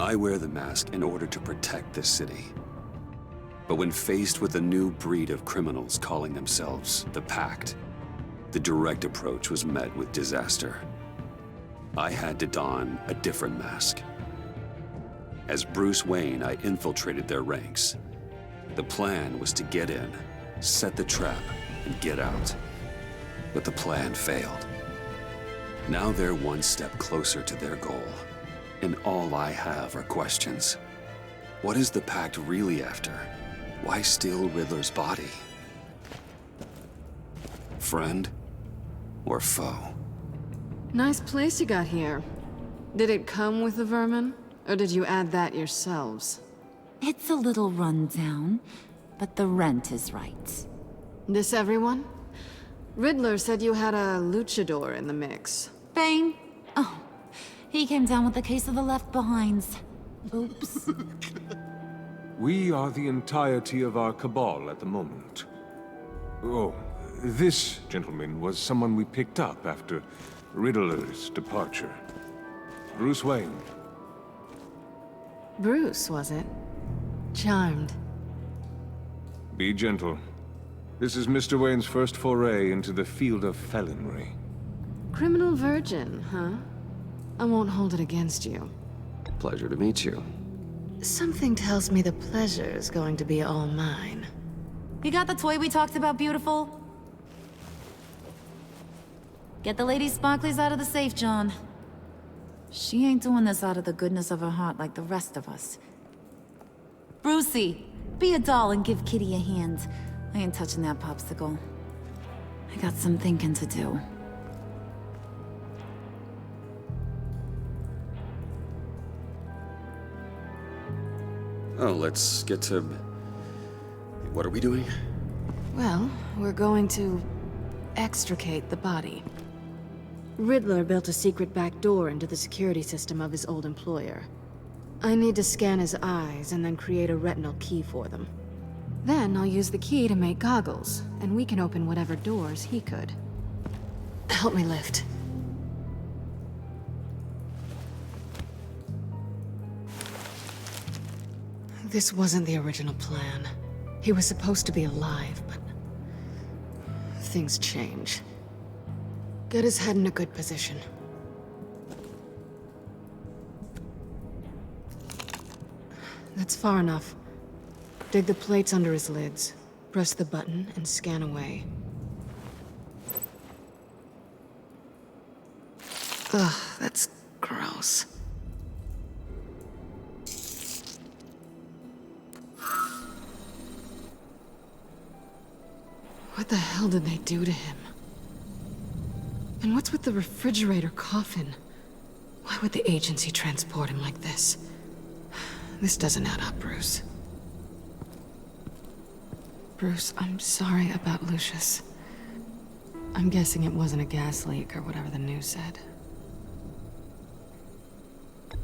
I wear the mask in order to protect this city. But when faced with a new breed of criminals calling themselves the Pact, the direct approach was met with disaster. I had to don a different mask. As Bruce Wayne, I infiltrated their ranks. The plan was to get in, set the trap, and get out. But the plan failed. Now they're one step closer to their goal, and all I have are questions. What is the Pact really after? Why steal Riddler's body? Friend or foe? Nice place you got here. Did it come with the vermin? Or did you add that yourselves? It's a little run down, but the rent is right. This everyone? Riddler said you had a luchador in the mix. Bane? Oh, he came down with a case of the left behinds. Oops. We are the entirety of our cabal at the moment. Oh, this gentleman was someone we picked up after Riddler's departure. Bruce Wayne. Bruce, was it? Charmed. Be gentle. This is Mr. Wayne's first foray into the field of felonry. Criminal virgin, huh? I won't hold it against you. Pleasure to meet you. Something tells me the pleasure is going to be all mine. You got the toy we talked about, beautiful? Get the lady sparklies out of the safe, John. She ain't doing this out of the goodness of her heart like the rest of us. Brucey, be a doll and give Kitty a hand. I ain't touching that popsicle. I got some thinking to do. Oh, let's get to... What are we doing? Well, we're going to extricate the body. Riddler built a secret back door into the security system of his old employer. I need to scan his eyes and then create a retinal key for them. Then I'll use the key to make goggles, and we can open whatever doors he could. Help me lift. This wasn't the original plan. He was supposed to be alive, but things change. Get his head in a good position. That's far enough. Dig the plates under his lids. Press the button and scan away. Ugh, that's gross. What the hell did they do to him? And what's with the refrigerator coffin? Why would the agency transport him like this? This doesn't add up, Bruce. Bruce, I'm sorry about Lucius. I'm guessing it wasn't a gas leak or whatever the news said.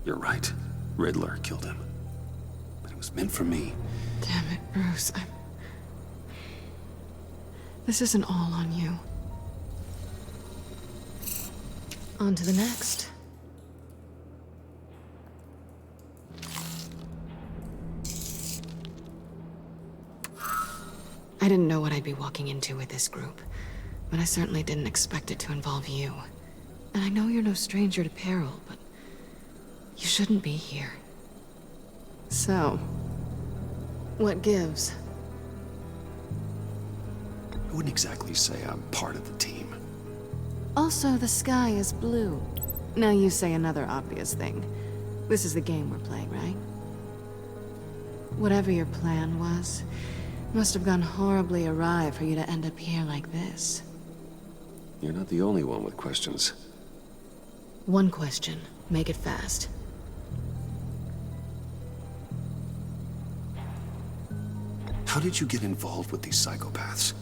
You're right. Riddler killed him. But it was meant for me. Damn it, Bruce. This isn't all on you. On to the next. I didn't know what I'd be walking into with this group, but I certainly didn't expect it to involve you. And I know you're no stranger to peril, but you shouldn't be here. So, what gives? I wouldn't exactly say I'm part of the team. Also, the sky is blue. Now you say another obvious thing. This is the game we're playing, right? Whatever your plan was, must have gone horribly awry for you to end up here like this. You're not the only one with questions. One question. Make it fast. How did you get involved with these psychopaths?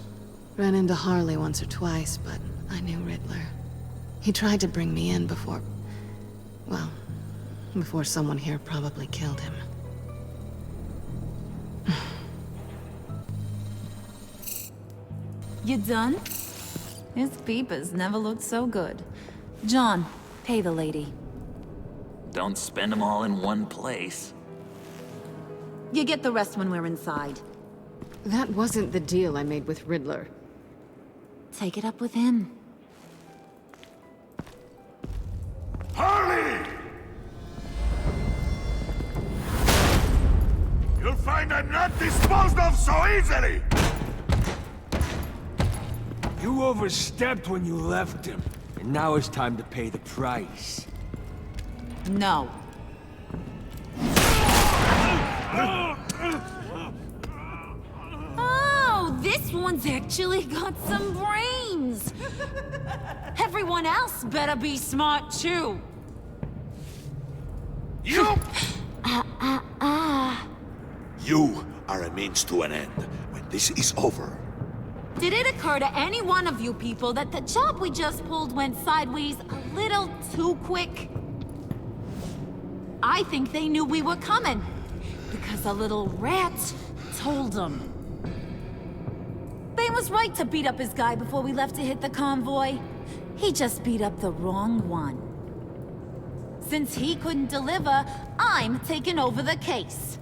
Ran into Harley once or twice, but I knew Riddler. He tried to bring me in before... well, before someone here probably killed him. You done? His peepers never looked so good. John, pay the lady. don't spend them all in one place. You get the rest when we're inside. That wasn't the deal I made with Riddler. Take it up with him. Harley! You'll find I'm not disposed of so easily! You overstepped when you left him, and now it's time to pay the price. No. Oh, this one's actually got some brains. Everyone else better be smart too. You! You are a means to an end. When this is over, Did it occur to any one of you people that the job we just pulled went sideways a little too quick? I think they knew we were coming, because a little rat told them. Bane was right to beat up his guy before we left to hit the convoy. He just beat up the wrong one. Since he couldn't deliver, I'm taking over the case.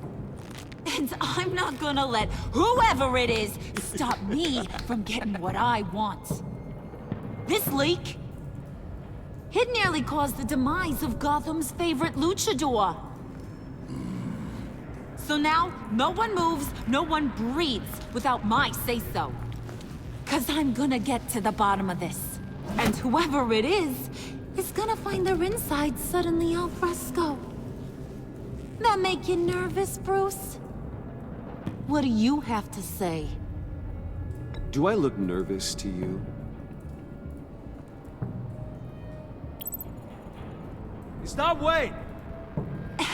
And I'm not gonna let whoever it is stop me from getting what I want. This leak, it nearly caused the demise of Gotham's favorite luchador. So now, no one moves, no one breathes without my say-so. 'Cause I'm gonna get to the bottom of this. And whoever it is gonna find their insides suddenly al fresco. That make you nervous, Bruce? What do you have to say? Do I look nervous to you? Stop waiting!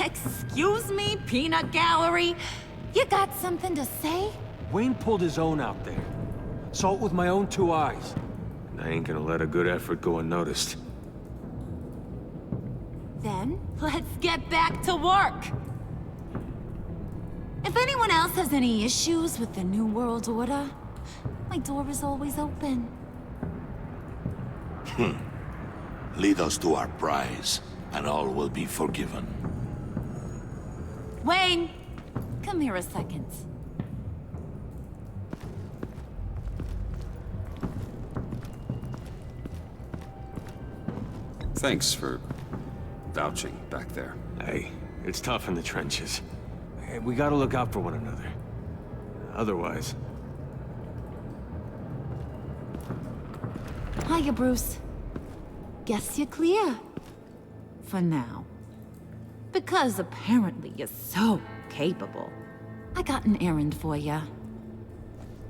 Excuse me, peanut gallery? You got something to say? Wayne pulled his own out there. Saw it with my own two eyes. And I ain't gonna let a good effort go unnoticed. Then, let's get back to work. If anyone else has any issues with the New World Order, my door is always open. lead us to our prize, and all will be forgiven. Wayne, come here a second. Thanks for vouching back there. Hey, it's tough in the trenches. Hey, we gotta look out for one another. Otherwise... Hiya, Bruce. Guess you're clear. For now. Because apparently you're so capable. I got an errand for ya.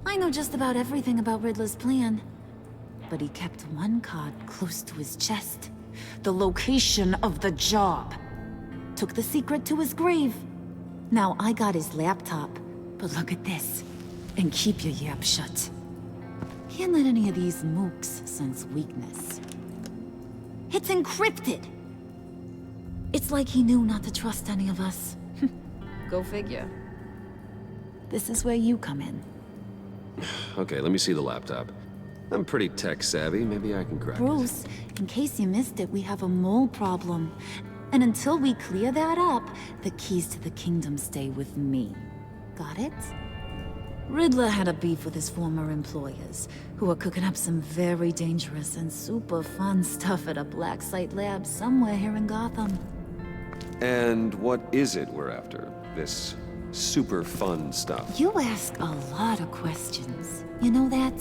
I know just about everything about Riddler's plan. But he kept one card close to his chest. The location of the job. Took the secret to his grave. Now I got his laptop. But look at this. And keep your yap shut. Can't let any of these mooks sense weakness. It's encrypted! It's like he knew not to trust any of us. Go figure. This is where you come in. Okay, let me see the laptop. I'm pretty tech savvy, maybe I can crack it. Bruce, in case you missed it, we have a mole problem. And until we clear that up, the keys to the kingdom stay with me. Got it? Riddler had a beef with his former employers, who were cooking up some very dangerous and super fun stuff at a black site lab somewhere here in Gotham. And what is it we're after? This super fun stuff? You ask a lot of questions. You know that?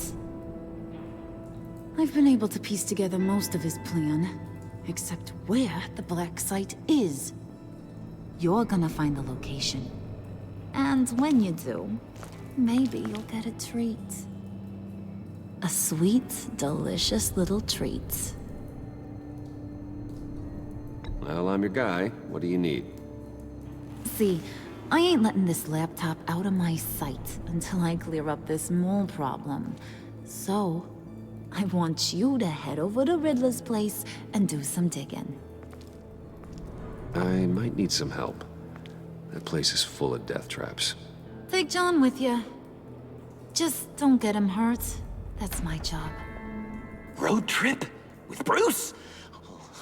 I've been able to piece together most of his plan, except where the black site is. You're gonna find the location. And when you do, maybe you'll get a treat. A sweet, delicious little treat. Well, I'm your guy. What do you need? See, I ain't letting this laptop out of my sight until I clear up this mole problem. So, I want you to head over to Riddler's place and do some digging. I might need some help. That place is full of death traps. Take John with you. Just don't get him hurt. That's my job. Road trip? With Bruce?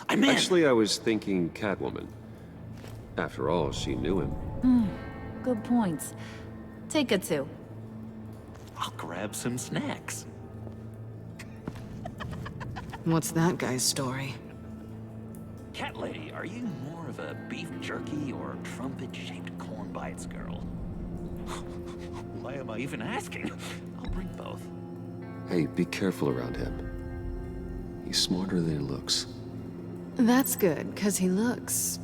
I'm in. Actually, I was thinking Catwoman. After all, she knew him. Good points. Take it to. I'll grab some snacks. What's that guy's story? Cat lady, are you more of a beef jerky or trumpet-shaped corn bites girl? Why am I even asking? I'll bring both. Hey, be careful around him. He's smarter than he looks. That's good, because he looks...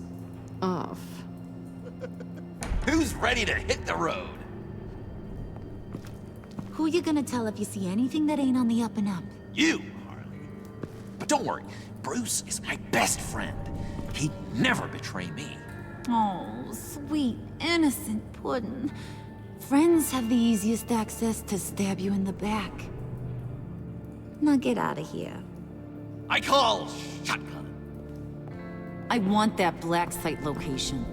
off. Who's ready to hit the road? Who you gonna tell if you see anything that ain't on the up and up? You, Harley. But don't worry, Bruce is my best friend. He'd never betray me. Oh, sweet, innocent Puddin'. Friends have the easiest access to stab you in the back. Now get out of here. I call shotgun. I want that black site location.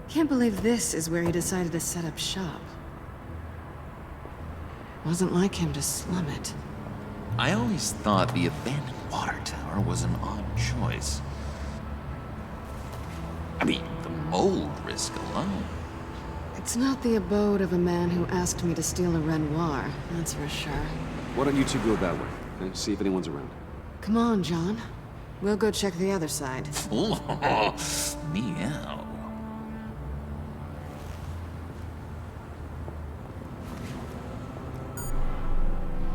Can't believe this is where he decided to set up shop. Wasn't like him to slum it. I always thought the abandoned water tower was an odd choice. I mean, the mold risk alone. It's not the abode of a man who asked me to steal a Renoir, that's for sure. Why don't you two go that way, okay? See if anyone's around. Come on, John. We'll go check the other side. Oh, meow.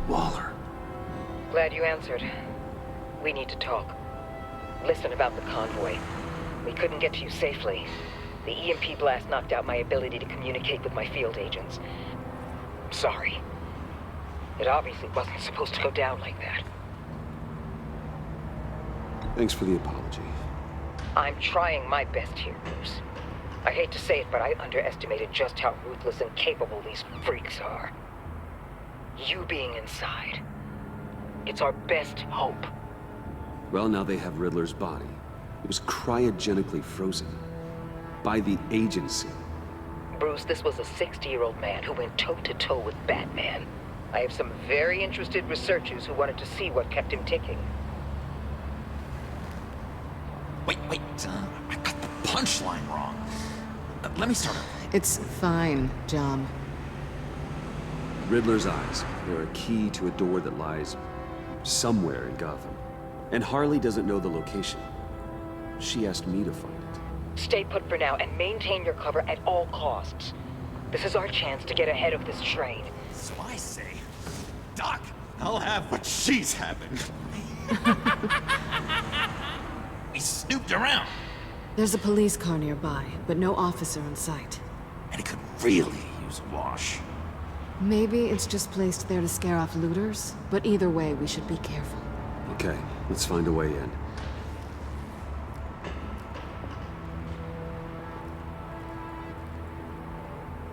Waller. Glad you answered. We need to talk. Listen about the convoy. We couldn't get to you safely. The EMP blast knocked out my ability to communicate with my field agents. I'm sorry. It obviously wasn't supposed to go down like that. Thanks for the apology. I'm trying my best here, Bruce. I hate to say it, but I underestimated just how ruthless and capable these freaks are. You being inside, it's our best hope. Well, now they have Riddler's body. It was cryogenically frozen. By the agency. Bruce, this was a 60-year-old man who went toe-to-toe with Batman. I have some very interested researchers who wanted to see what kept him ticking. Wait, I got the punchline wrong. Let me start over. It's fine, John. Riddler's eyes. They're a key to a door that lies somewhere in Gotham. And Harley doesn't know the location. She asked me to find it. Stay put for now and maintain your cover at all costs. This is our chance to get ahead of this train. So I say, Doc, I'll have what she's having. We snooped around, There's a police car nearby, but no officer in sight. and it could really use a wash. Maybe it's just placed there to scare off looters, but either way, we should be careful. Okay, let's find a way in.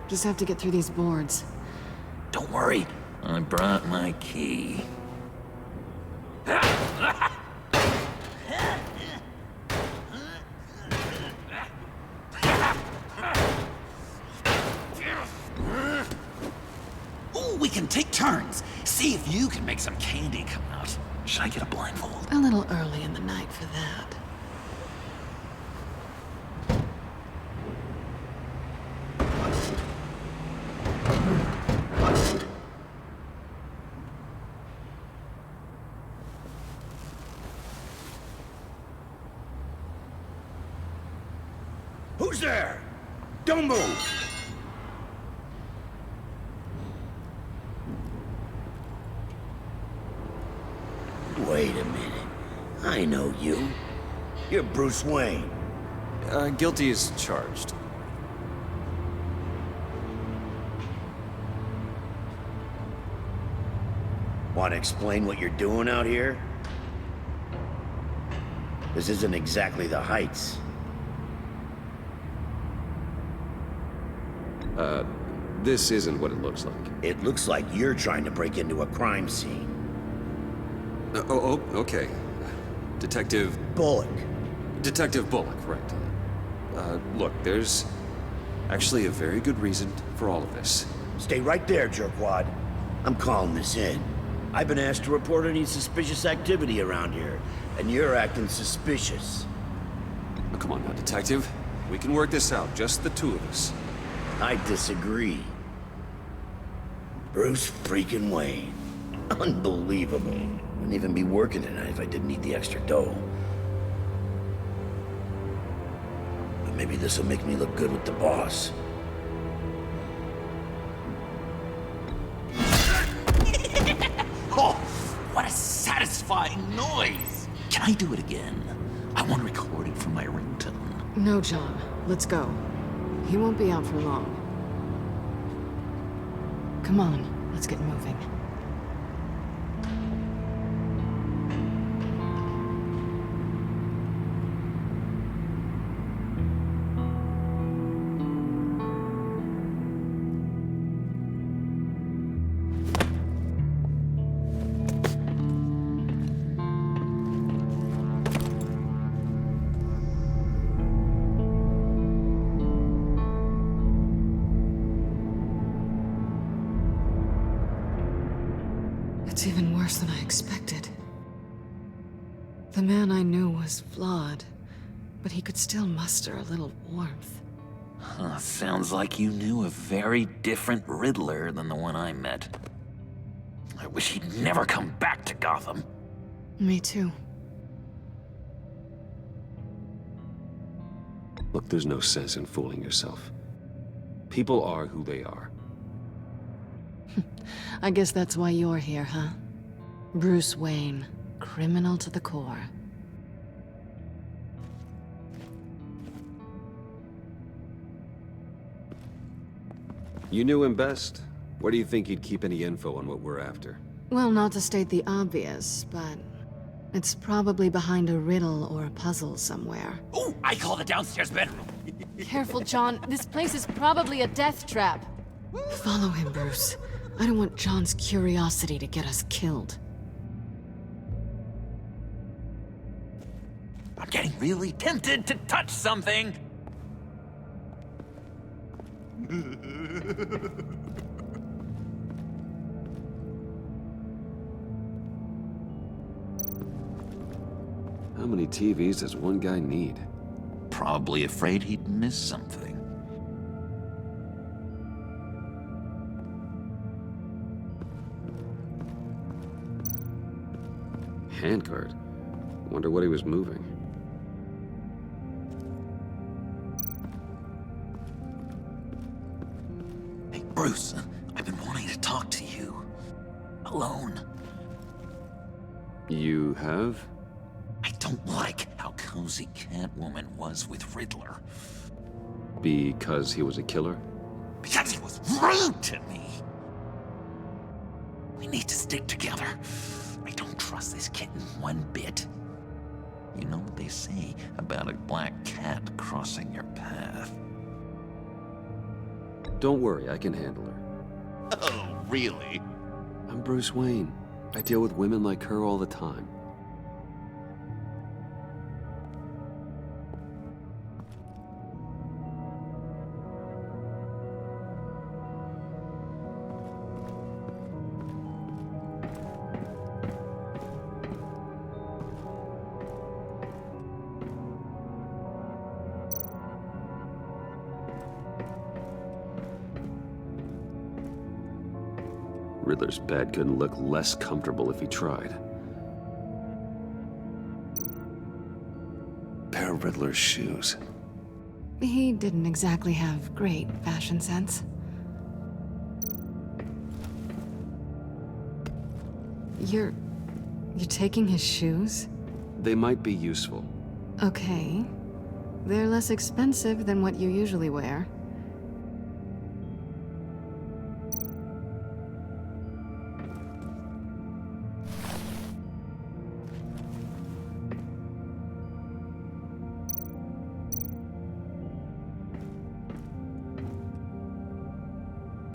Just have to get through these boards. Don't worry, I brought my key. Ooh, we can take turns. See if you can make some candy come out. Should I get a blindfold? A little early in the night for that. Who's there? Don't move! Wait a minute. I know you. You're Bruce Wayne. Guilty as charged. Want to explain what you're doing out here? This isn't exactly the Heights. This isn't what it looks like. It looks like you're trying to break into a crime scene. Okay. Detective Bullock. Bullock, right. Look, there's actually a very good reason for all of this. Stay right there, jerkwad. I'm calling this in. I've been asked to report any suspicious activity around here, and you're acting suspicious. Now, come on now, Detective. We can work this out, just the two of us. I disagree. Bruce freaking Wayne. Unbelievable. Wouldn't even be working tonight if I didn't need the extra dough. But maybe this'll make me look good with the boss. Oh, what a satisfying noise! Can I do it again? I want to record it for my ringtone. No, John. Let's go. He won't be out for long. Come on, let's get moving. It's even worse than I expected. The man I knew was flawed, but he could still muster a little warmth. Huh, sounds like you knew a very different Riddler than the one I met. I wish he'd never come back to Gotham. Me too. Look, there's no sense in fooling yourself. People are who they are. I guess that's why you're here, huh? Bruce Wayne, criminal to the core. You knew him best. Where do you think he'd keep any info on what we're after? Well, not to state the obvious, but it's probably behind a riddle or a puzzle somewhere. Oh, I call the downstairs bedroom. Careful, John. This place is probably a death trap. Follow him, Bruce. I don't want John's curiosity to get us killed. I'm getting really tempted to touch something. How many TVs does one guy need? Probably afraid he'd miss something. Handcart. Wonder what he was moving. Hey, Bruce, I've been wanting to talk to you. Alone. You have? I don't like how cozy Catwoman was with Riddler. Because he was a killer? Because he was rude to me. We need to stick together. I don't trust this kitten one bit. You know what they say about a black cat crossing your path? Don't worry, I can handle her. Oh, really? I'm Bruce Wayne. I deal with women like her all the time. Riddler's bed couldn't look less comfortable if he tried. Pair of Riddler's shoes. He didn't exactly have great fashion sense. You're taking his shoes? They might be useful. Okay. They're less expensive than what you usually wear.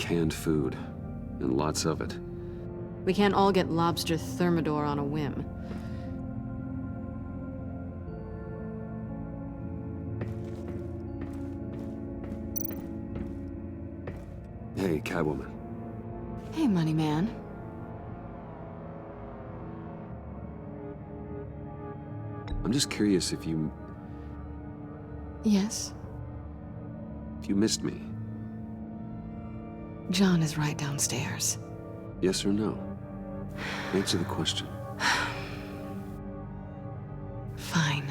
canned food, and lots of it. We can't all get lobster thermidor on a whim. Hey, Catwoman. Hey, money man. I'm just curious if you Yes? missed me. John is right downstairs. Yes or no? Answer the question. Fine.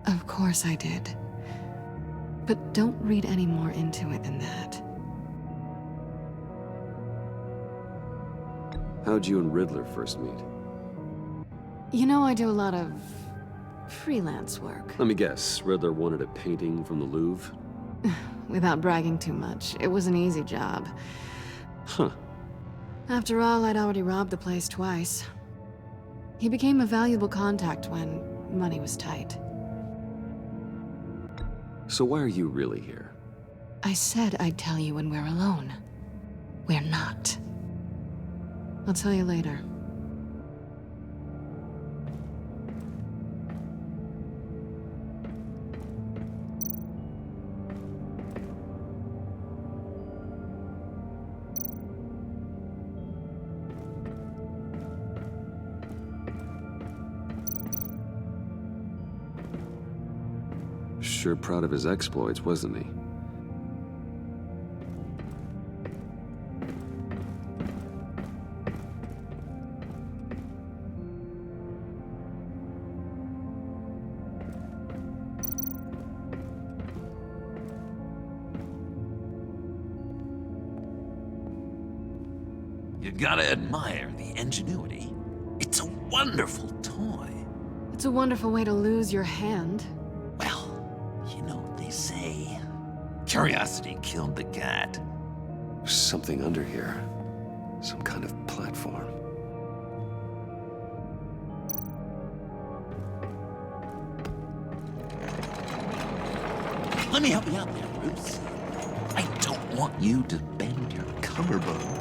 Of course I did. But don't read any more into it than that. How'd you and Riddler first meet? You know, I do a lot of freelance work. Let me guess, Riddler wanted a painting from the Louvre? Without bragging too much, it was an easy job. Huh. After all, I'd already robbed the place twice. He became a valuable contact when money was tight. So why are you really here? I said I'd tell you when we're alone. We're not. I'll tell you later. Sure proud of his exploits, wasn't he? You gotta admire the ingenuity. It's a wonderful toy. It's a wonderful way to lose your hand. Well, you know what they say. Curiosity killed the cat. There's something under here. Some kind of platform. Let me help you out there, Bruce. I don't want you to bend your collarbone.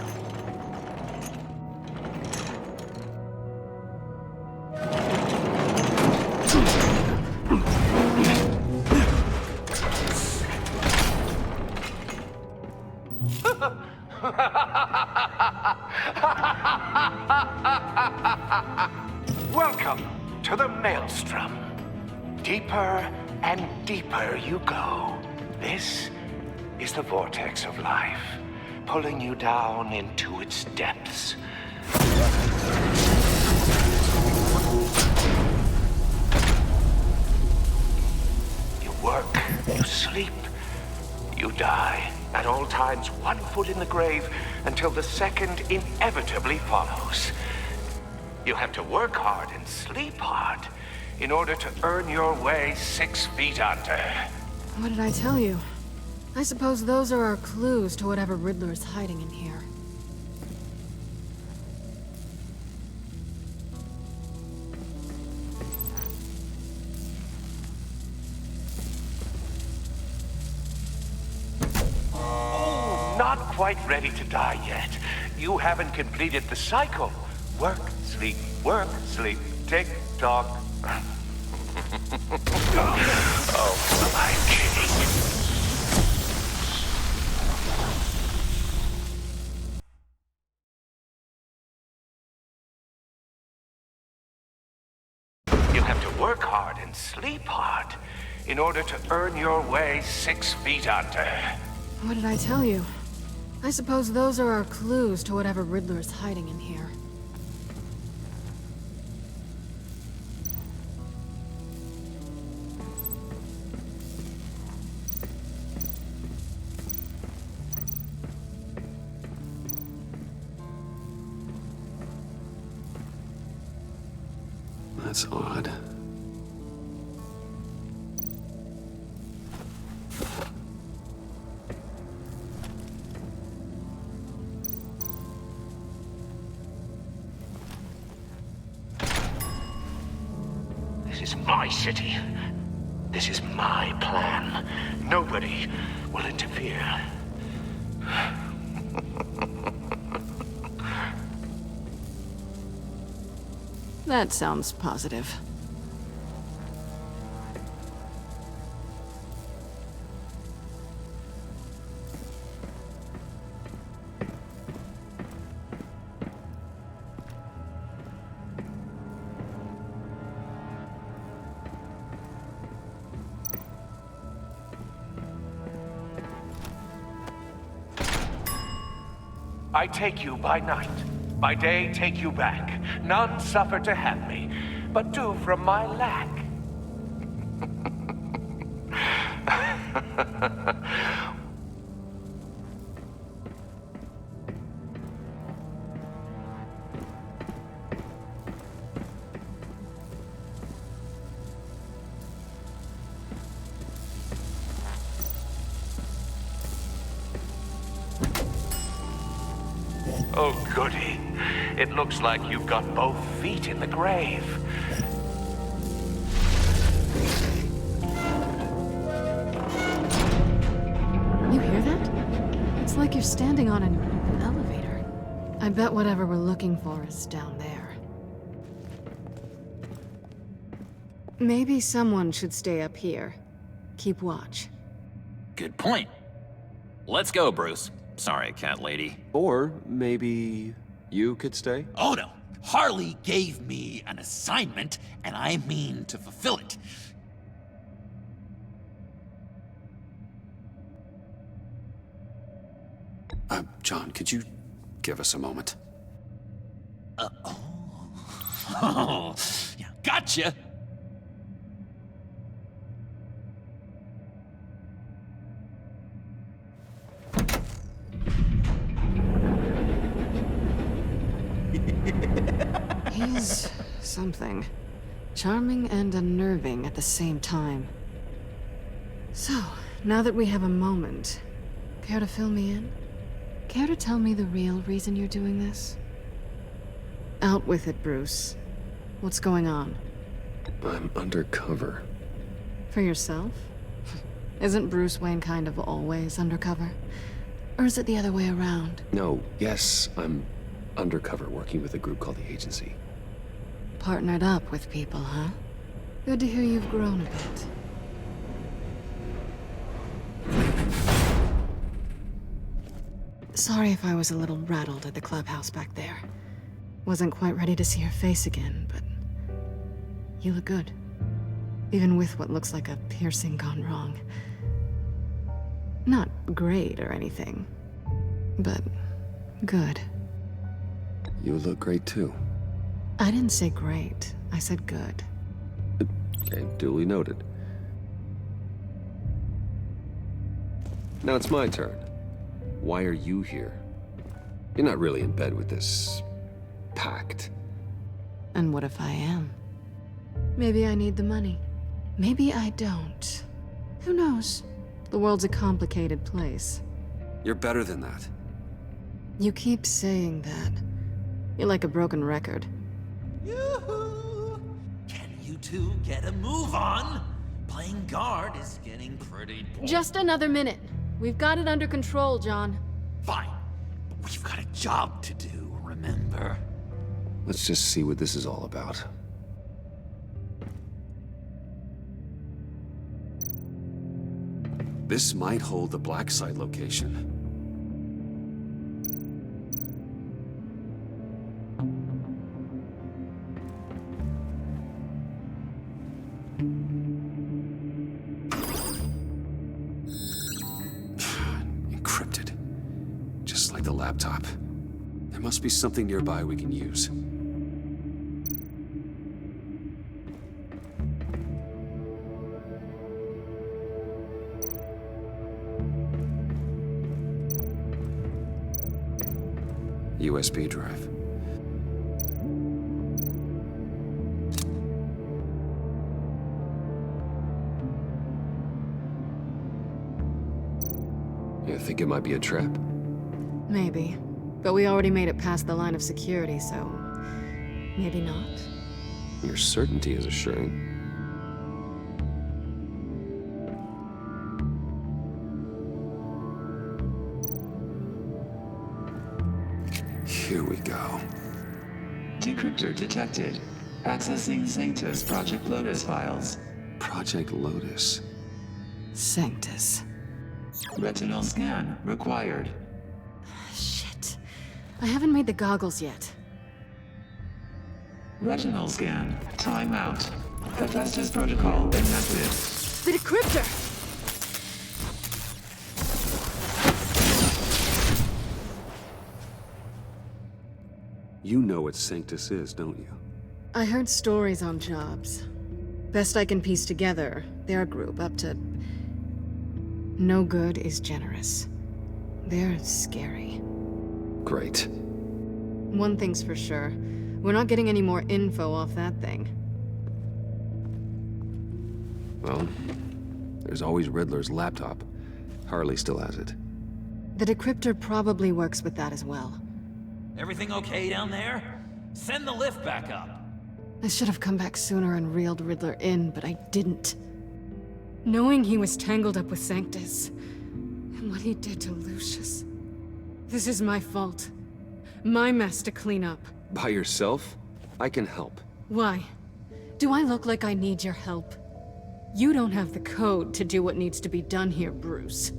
Welcome to the Maelstrom. Deeper and deeper you go. This is the vortex of life, pulling you down into its depths. You work, you sleep, you die. At all times, one foot in the grave until the second inevitably follows. You have to work hard and sleep hard in order to earn your way 6 feet under. What did I tell you? I suppose those are our clues to whatever Riddler is hiding in here. Not quite ready to die yet. You haven't completed the cycle. Work, sleep, tick tock. Oh, my kitty. You have to work hard and sleep hard in order to earn your way 6 feet under. What did I tell you? I suppose those are our clues to whatever Riddler is hiding in here. That's odd. This is my city. This is my plan. Nobody will interfere. That sounds positive. I take you by night. By day, take you back. None suffer to have me, but do from my lack. Oh, goody. It looks like you've got both feet in the grave. You hear that? It's like you're standing on an elevator. I bet whatever we're looking for is down there. Maybe someone should stay up here. Keep watch. Good point. Let's go, Bruce. Sorry, cat lady. Or maybe you could stay? Oh no. Harley gave me an assignment, and I mean to fulfill it. John, could you give us a moment? Oh, yeah, gotcha. He's something. Charming and unnerving at the same time. So, now that we have a moment, care to fill me in? Care to tell me the real reason you're doing this? Out with it, Bruce. What's going on? I'm undercover. For yourself? Isn't Bruce Wayne kind of always undercover? Or is it the other way around? No, yes, I'm undercover working with a group called the Agency. Partnered up with people, huh? Good to hear you've grown a bit. Sorry if I was a little rattled at the clubhouse back there. Wasn't quite ready to see your face again, but you look good. Even with what looks like a piercing gone wrong. Not great or anything, but good. You look great too. I didn't say great. I said good. Okay, duly noted. Now it's my turn. Why are you here? You're not really in bed with this pact. And what if I am? Maybe I need the money. Maybe I don't. Who knows? The world's a complicated place. You're better than that. You keep saying that. You're like a broken record. Yoo-hoo! Can you two get a move on? Playing guard is getting pretty boring. Just another minute. We've got it under control, John. Fine. But we've got a job to do, remember? Let's just see what this is all about. This might hold the black site location. Encrypted. Just like the laptop. There must be something nearby we can use. USB drive. You think it might be a trap? Maybe. But we already made it past the line of security, so... maybe not? Your certainty is assuring. Here we go. Decryptor detected. Accessing Sanctus Project Lotus files. Project Lotus. Sanctus. Retinal scan required. Shit. I haven't made the goggles yet. Retinal scan. Timeout. Hephaestus protocol enacted. The decryptor! You know what Sanctus is, don't you? I heard stories on jobs. Best I can piece together, their group up to... No good is generous. They're scary. Great. One thing's for sure. We're not getting any more info off that thing. Well, there's always Riddler's laptop. Harley still has it. The decryptor probably works with that as well. Everything okay down there? Send the lift back up. I should have come back sooner and reeled Riddler in, but I didn't. Knowing he was tangled up with Sanctus, and what he did to Lucius. This is my fault. My mess to clean up. By yourself? I can help. Why? Do I look like I need your help? You don't have the code to do what needs to be done here, Bruce.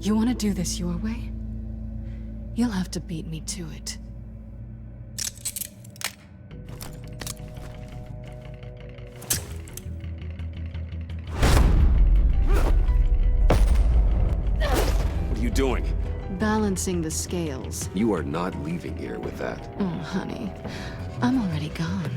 You want to do this your way? You'll have to beat me to it. What are you doing? Balancing the scales. You are not leaving here with that. Oh, honey. I'm already gone.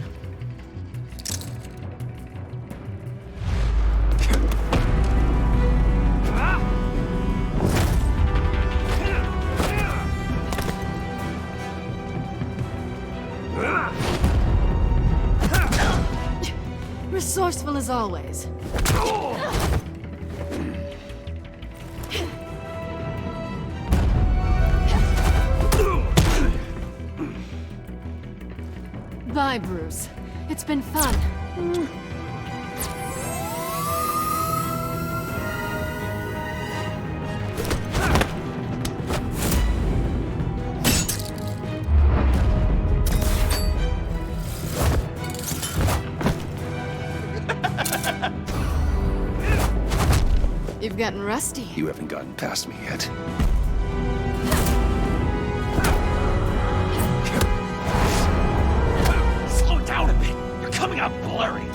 Resourceful as always. Bye, Bruce. It's been fun. You've gotten rusty. You haven't gotten past me yet. Slow down a bit. You're coming out blurry.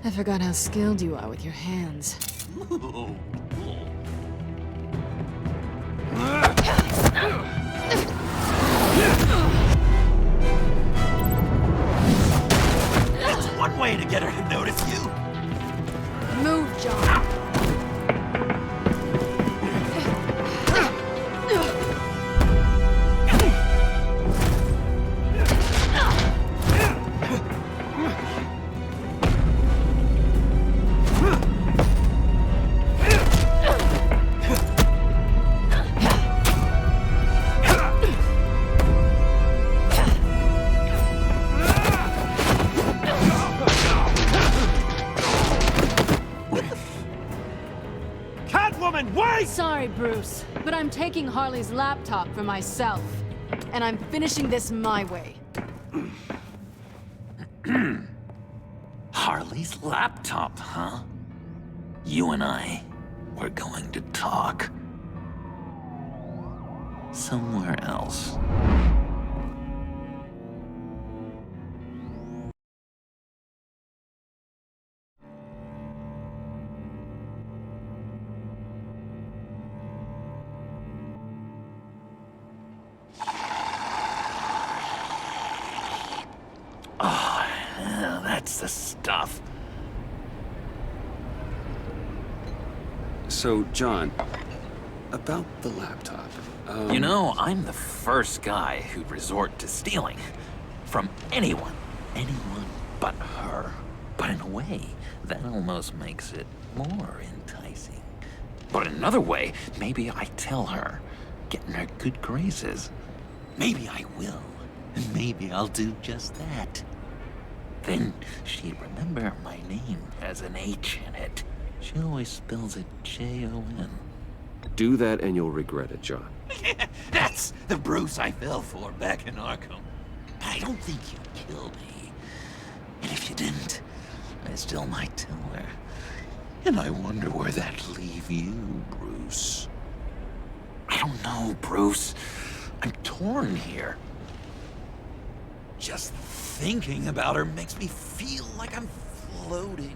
I forgot how skilled you are with your hands. That's one way to get her to notice you. Move, John. Sorry, Bruce, but I'm taking Harley's laptop for myself. And I'm finishing this my way. Harley's laptop, huh? You and I, we're going to talk. Somewhere else. That's the stuff. So, John, about the laptop. You know, I'm the first guy who'd resort to stealing. From anyone. Anyone but her. But in a way, that almost makes it more enticing. But in another way, maybe I tell her. Get in her good graces. Maybe I will. And maybe I'll do just that. Then she'd remember my name has an H in it. She always spells it Jon. Do that and you'll regret it, John. That's the Bruce I fell for back in Arkham. But I don't think you'd kill me. And if you didn't, I still might tell her. And I wonder where that'd leave you, Bruce. I don't know, Bruce. I'm torn here. Just thinking about her makes me feel like I'm floating.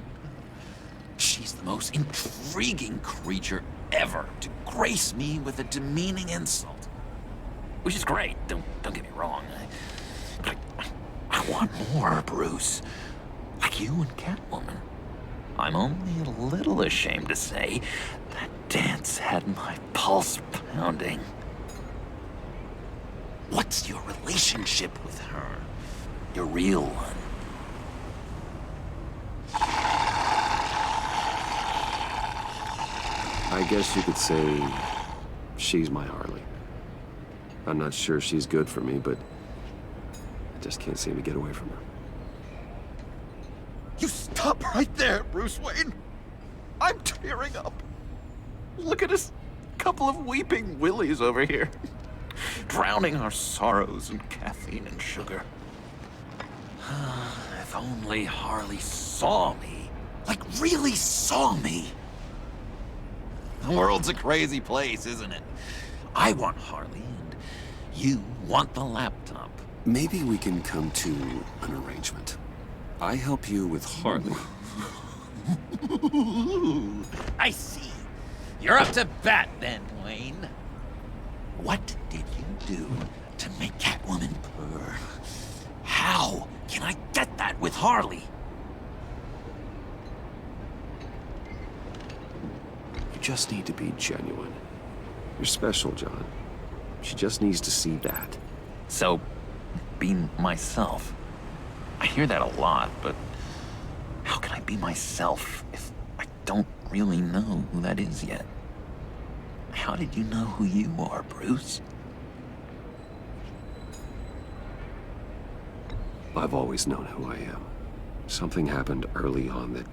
She's the most intriguing creature ever to grace me with a demeaning insult. Which is great, don't get me wrong. But I want more, Bruce. Like you and Catwoman. I'm only a little ashamed to say that dance had my pulse pounding. What's your relationship with her? Your real one? I guess you could say she's my Harley. I'm not sure she's good for me, but I just can't seem to get away from her. You stop right there, Bruce Wayne. I'm tearing up. Look at us, couple of weeping willies over here. Drowning our sorrows in caffeine and sugar. If only Harley saw me. Like, really saw me. The world's a crazy place, isn't it? I want Harley, and you want the laptop. Maybe we can come to an arrangement. I help you with Harley. I see. You're up to bat then, Wayne. What did you do to make Catwoman purr? How can I get that with Harley? You just need to be genuine. You're special, John. She just needs to see that. So, be myself. I hear that a lot, but how can I be myself if I don't really know who that is yet? How did you know who you are, Bruce? I've always known who I am. Something happened early on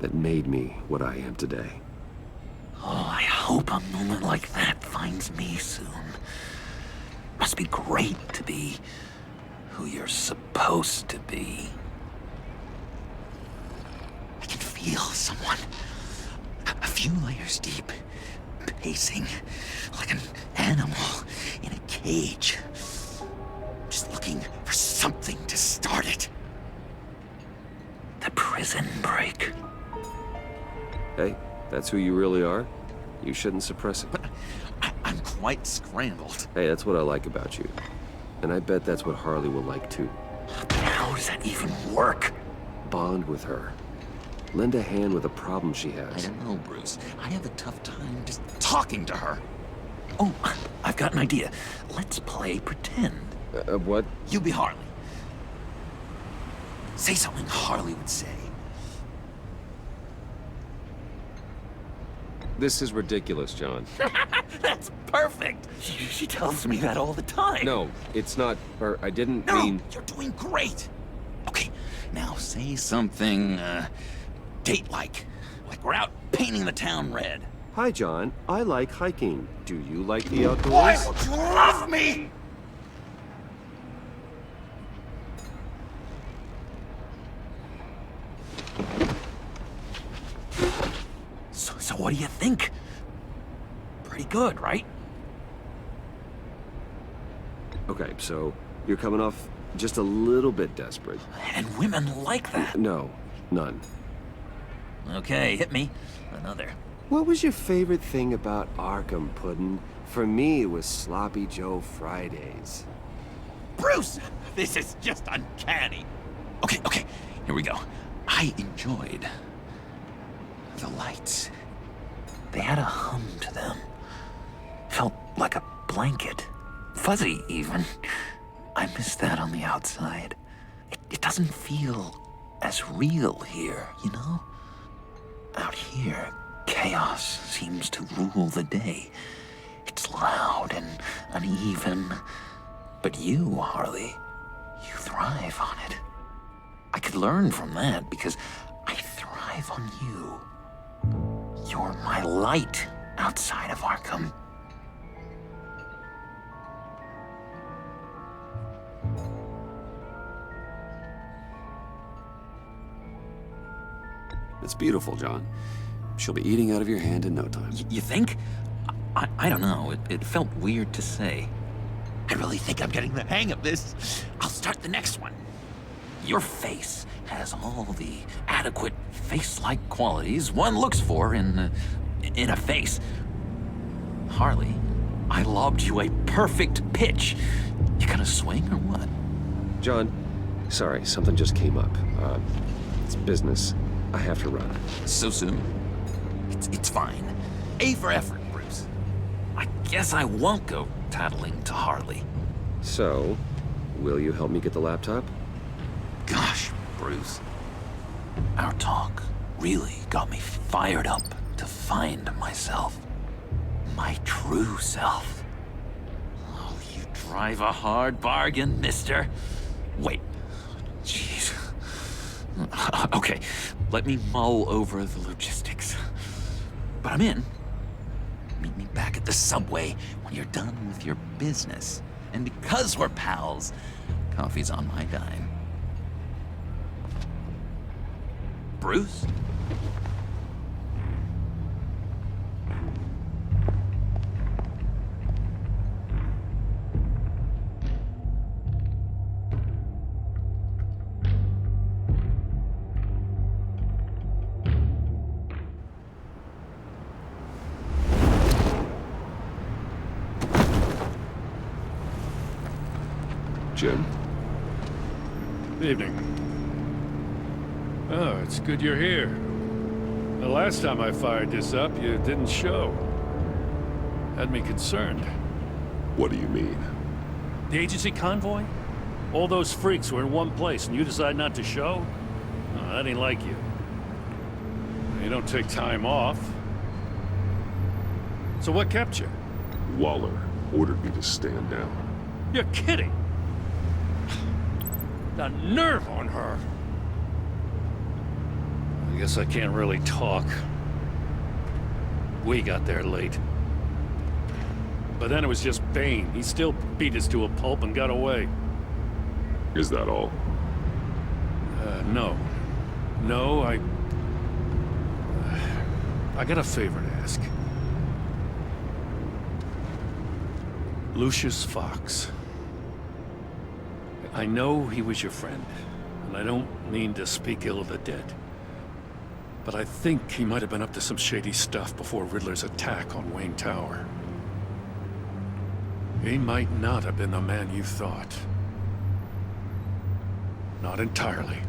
that made me what I am today. Oh, I hope a moment like that finds me soon. Must be great to be who you're supposed to be. I can feel someone a few layers deep, pacing like an animal in a cage. Just looking for something to start it. The prison break. Hey, that's who you really are? You shouldn't suppress it. But I'm quite scrambled. Hey, that's what I like about you. And I bet that's what Harley will like too. But how does that even work? Bond with her. Lend a hand with a problem she has. I don't know, Bruce. I have a tough time just talking to her. Oh, I've got an idea. Let's play pretend. What? You be Harley. Say something Harley would say. This is ridiculous, John. That's perfect. She tells me that all the time. No, it's not. Or I didn't No, mean. you're doing great. Okay, now say something, date-like. Like we're out painting the town red. Hi, John. I like hiking. Do you like the outdoors? Why don't you love me? So what do you think? Pretty good, right? Okay, so you're coming off just a little bit desperate. And women like that. No, none. Okay, hit me. Another. What was your favorite thing about Arkham, Puddin'? For me, it was Sloppy Joe Fridays. Bruce! This is just uncanny. Okay, here we go. I enjoyed the lights. They had a hum to them. Felt like a blanket. Fuzzy, even. I miss that on the outside. It doesn't feel as real here, you know? Out here, chaos seems to rule the day. It's loud and uneven, But you, Harley, you thrive on it. I could learn from that because I thrive on you. You're my light outside of Arkham. It's beautiful, John. She'll be eating out of your hand in no time. You think? I don't know. It felt weird to say. I really think I'm getting the hang of this. I'll start the next one. Your face has all the adequate face-like qualities one looks for in a face. Harley, I lobbed you a perfect pitch. You gonna swing or what? John, sorry, something just came up. It's business. I have to run. So soon? It's fine. A for effort, Bruce. I guess I won't go tattling to Harley. So, will you help me get the laptop? Gosh, Bruce. Our talk really got me fired up to find myself. My true self. Oh, you drive a hard bargain, mister. Wait. Jeez. Okay, let me mull over the logistics. But I'm in. Meet me back at the subway when you're done with your business. And because we're pals, coffee's on my dime. Bruce? Jim? Evening. Oh, it's good you're here. The last time I fired this up, you didn't show. Had me concerned. What do you mean? The agency convoy? All those freaks were in one place and you decide not to show? Oh, that ain't like you. You don't take time off. So what kept you? Waller ordered me to stand down. You're kidding! The nerve on her! I guess I can't really talk. We got there late. But then it was just Bane. He still beat us to a pulp and got away. Is that all? No. No, I got a favor to ask. Lucius Fox. I know he was your friend, and I don't mean to speak ill of the dead. But I think he might have been up to some shady stuff before Riddler's attack on Wayne Tower. He might not have been the man you thought. Not entirely.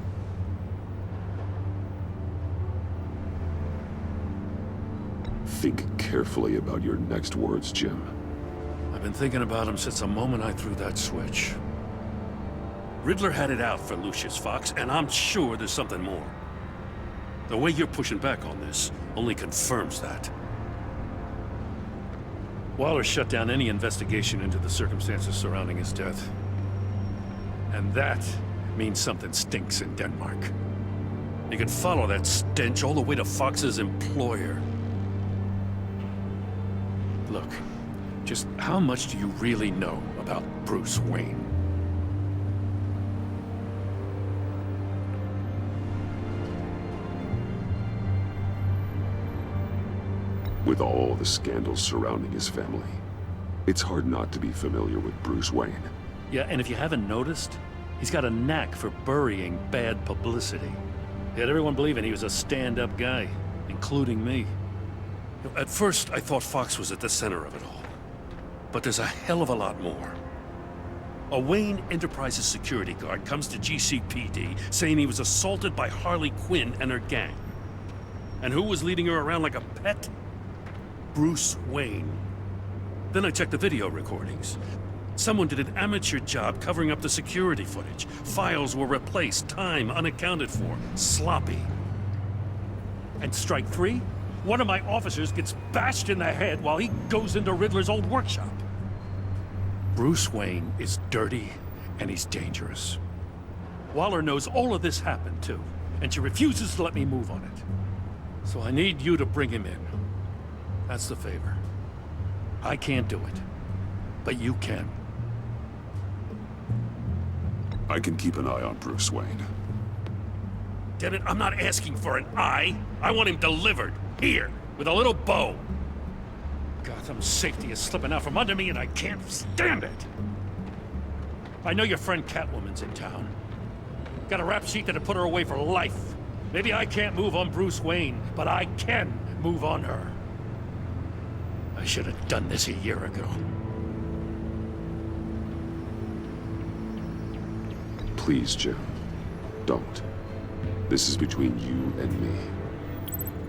Think carefully about your next words, Jim. I've been thinking about him since the moment I threw that switch. Riddler had it out for Lucius Fox, and I'm sure there's something more. The way you're pushing back on this only confirms that. Waller shut down any investigation into the circumstances surrounding his death. And that means something stinks in Denmark. You can follow that stench all the way to Fox's employer. Look, just how much do you really know about Bruce Wayne? With all the scandals surrounding his family, it's hard not to be familiar with Bruce Wayne. Yeah, and if you haven't noticed, he's got a knack for burying bad publicity. He had everyone believing he was a stand-up guy, including me. At first, I thought Fox was at the center of it all. But there's a hell of a lot more. A Wayne Enterprises security guard comes to GCPD saying he was assaulted by Harley Quinn and her gang. And who was leading her around like a pet? Bruce Wayne. Then I checked the video recordings. Someone did an amateur job covering up the security footage. Files were replaced, time unaccounted for, sloppy. And strike three? One of my officers gets bashed in the head while he goes into Riddler's old workshop. Bruce Wayne is dirty and he's dangerous. Waller knows all of this happened too, and she refuses to let me move on it. So I need you to bring him in. That's the favor. I can't do it, but you can. I can keep an eye on Bruce Wayne. Damn it, I'm not asking for an eye. I want him delivered, here, with a little bow. Gotham's safety is slipping out from under me and I can't stand it. I know your friend Catwoman's in town. Got a rap sheet that'd put her away for life. Maybe I can't move on Bruce Wayne, but I can move on her. I should have done this a year ago. Please, Jim. Don't. This is between you and me.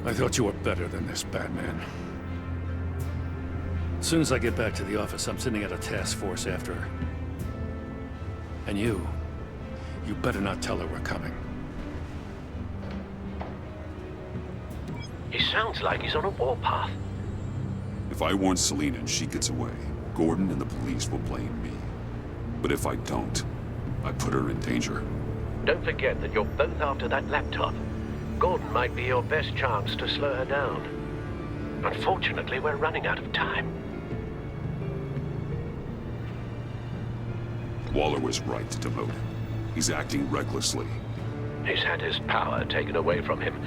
I thought you were better than this, Batman. As soon as I get back to the office, I'm sending out a task force after her. And you better not tell her we're coming. He sounds like he's on a warpath. If I warn Selina and she gets away, Gordon and the police will blame me. But if I don't, I put her in danger. Don't forget that you're both after that laptop. Gordon might be your best chance to slow her down. Unfortunately, we're running out of time. Waller was right to demote him. He's acting recklessly. He's had his power taken away from him.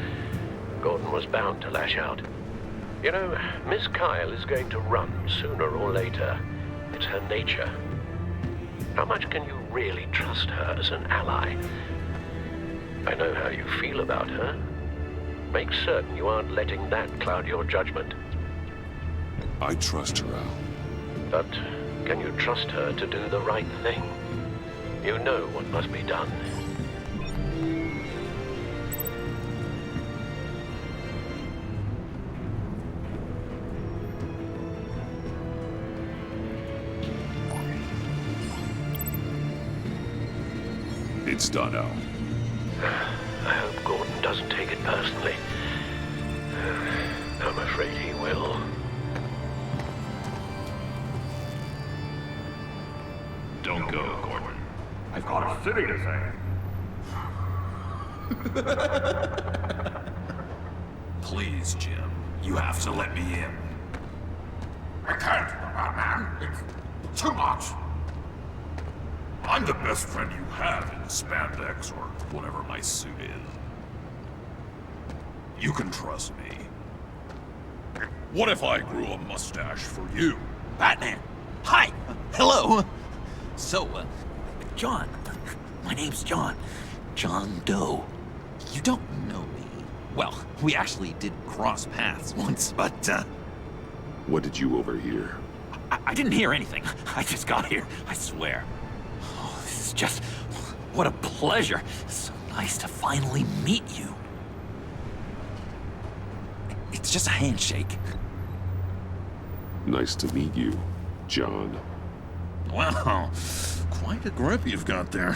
Gordon was bound to lash out. You know, Miss Kyle is going to run sooner or later. It's her nature. How much can you really trust her as an ally? I know how you feel about her. Make certain you aren't letting that cloud your judgment. I trust her, Al. But can you trust her to do the right thing? You know what must be done. It's done, Al. I hope Gordon doesn't take it personally. I'm afraid he will. Don't go, Gordon. I've got a city to save. Please, Jim. You have to let me in. I can't, Batman. It's too much. I'm the best friend you have in spandex or whatever my suit is. You can trust me. What if I grew a mustache for you? Batman! Hi! Hello! So, John. My name's John. John Doe. You don't know me. Well, we actually did cross paths once, but, What did you overhear? I didn't hear anything. I just got here, I swear. Oh, this is just... what a pleasure. So nice to finally meet you. It's just a handshake. Nice to meet you, John. Wow, quite a grip you've got there.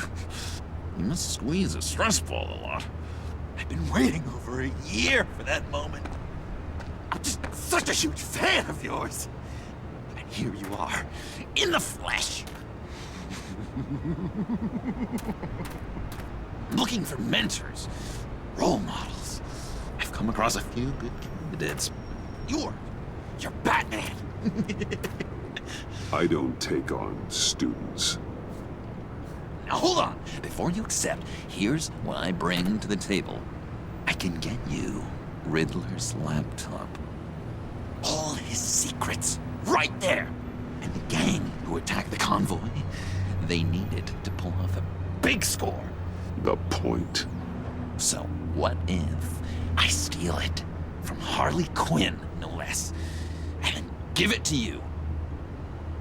You must squeeze a stress ball a lot. I've been waiting over a year for that moment. I'm just such a huge fan of yours. And here you are, in the flesh. Looking for mentors, role models. I've come across a few good candidates. You're Batman. I don't take on students. Now hold on. Before you accept, here's what I bring to the table. I can get you Riddler's laptop. All his secrets, right there. And the gang who attacked the convoy, they needed to pull off a big score. The point. So what if I steal it from Harley Quinn, no less, and then give it to you?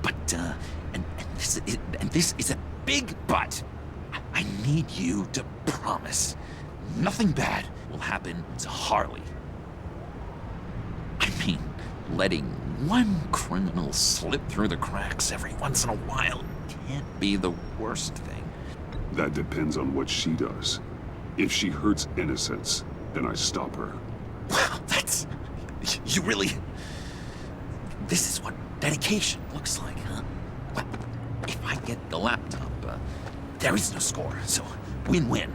But, and this is a big but. I need you to promise nothing bad will happen to Harley. I mean, letting one criminal slip through the cracks every once in a while can't be the worst thing. That depends on what she does. If she hurts innocents, then I stop her. Wow, that's... you really... This is what dedication looks like, huh? get the laptop. There is no score, so win-win.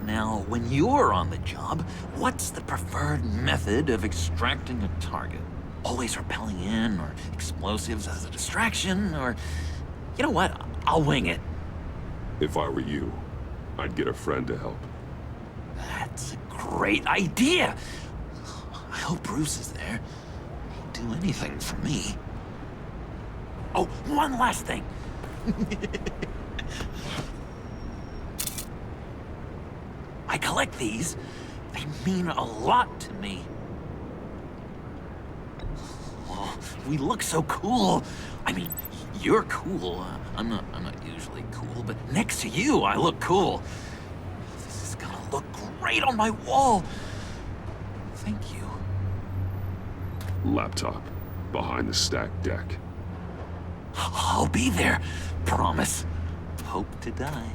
Now, when you're on the job, what's the preferred method of extracting a target? Always rappelling in, or explosives as a distraction, or... You know what? I'll wing it. If I were you, I'd get a friend to help. That's a great idea! I hope Bruce is there. He'd do anything for me. Oh, one last thing! I collect these. They mean a lot to me. Oh, we look so cool. I mean, you're cool. I'm not usually cool, but next to you, I look cool. This is gonna look great on my wall. Thank you. Laptop. Behind the stacked deck. I'll be there. Promise. Hope to die.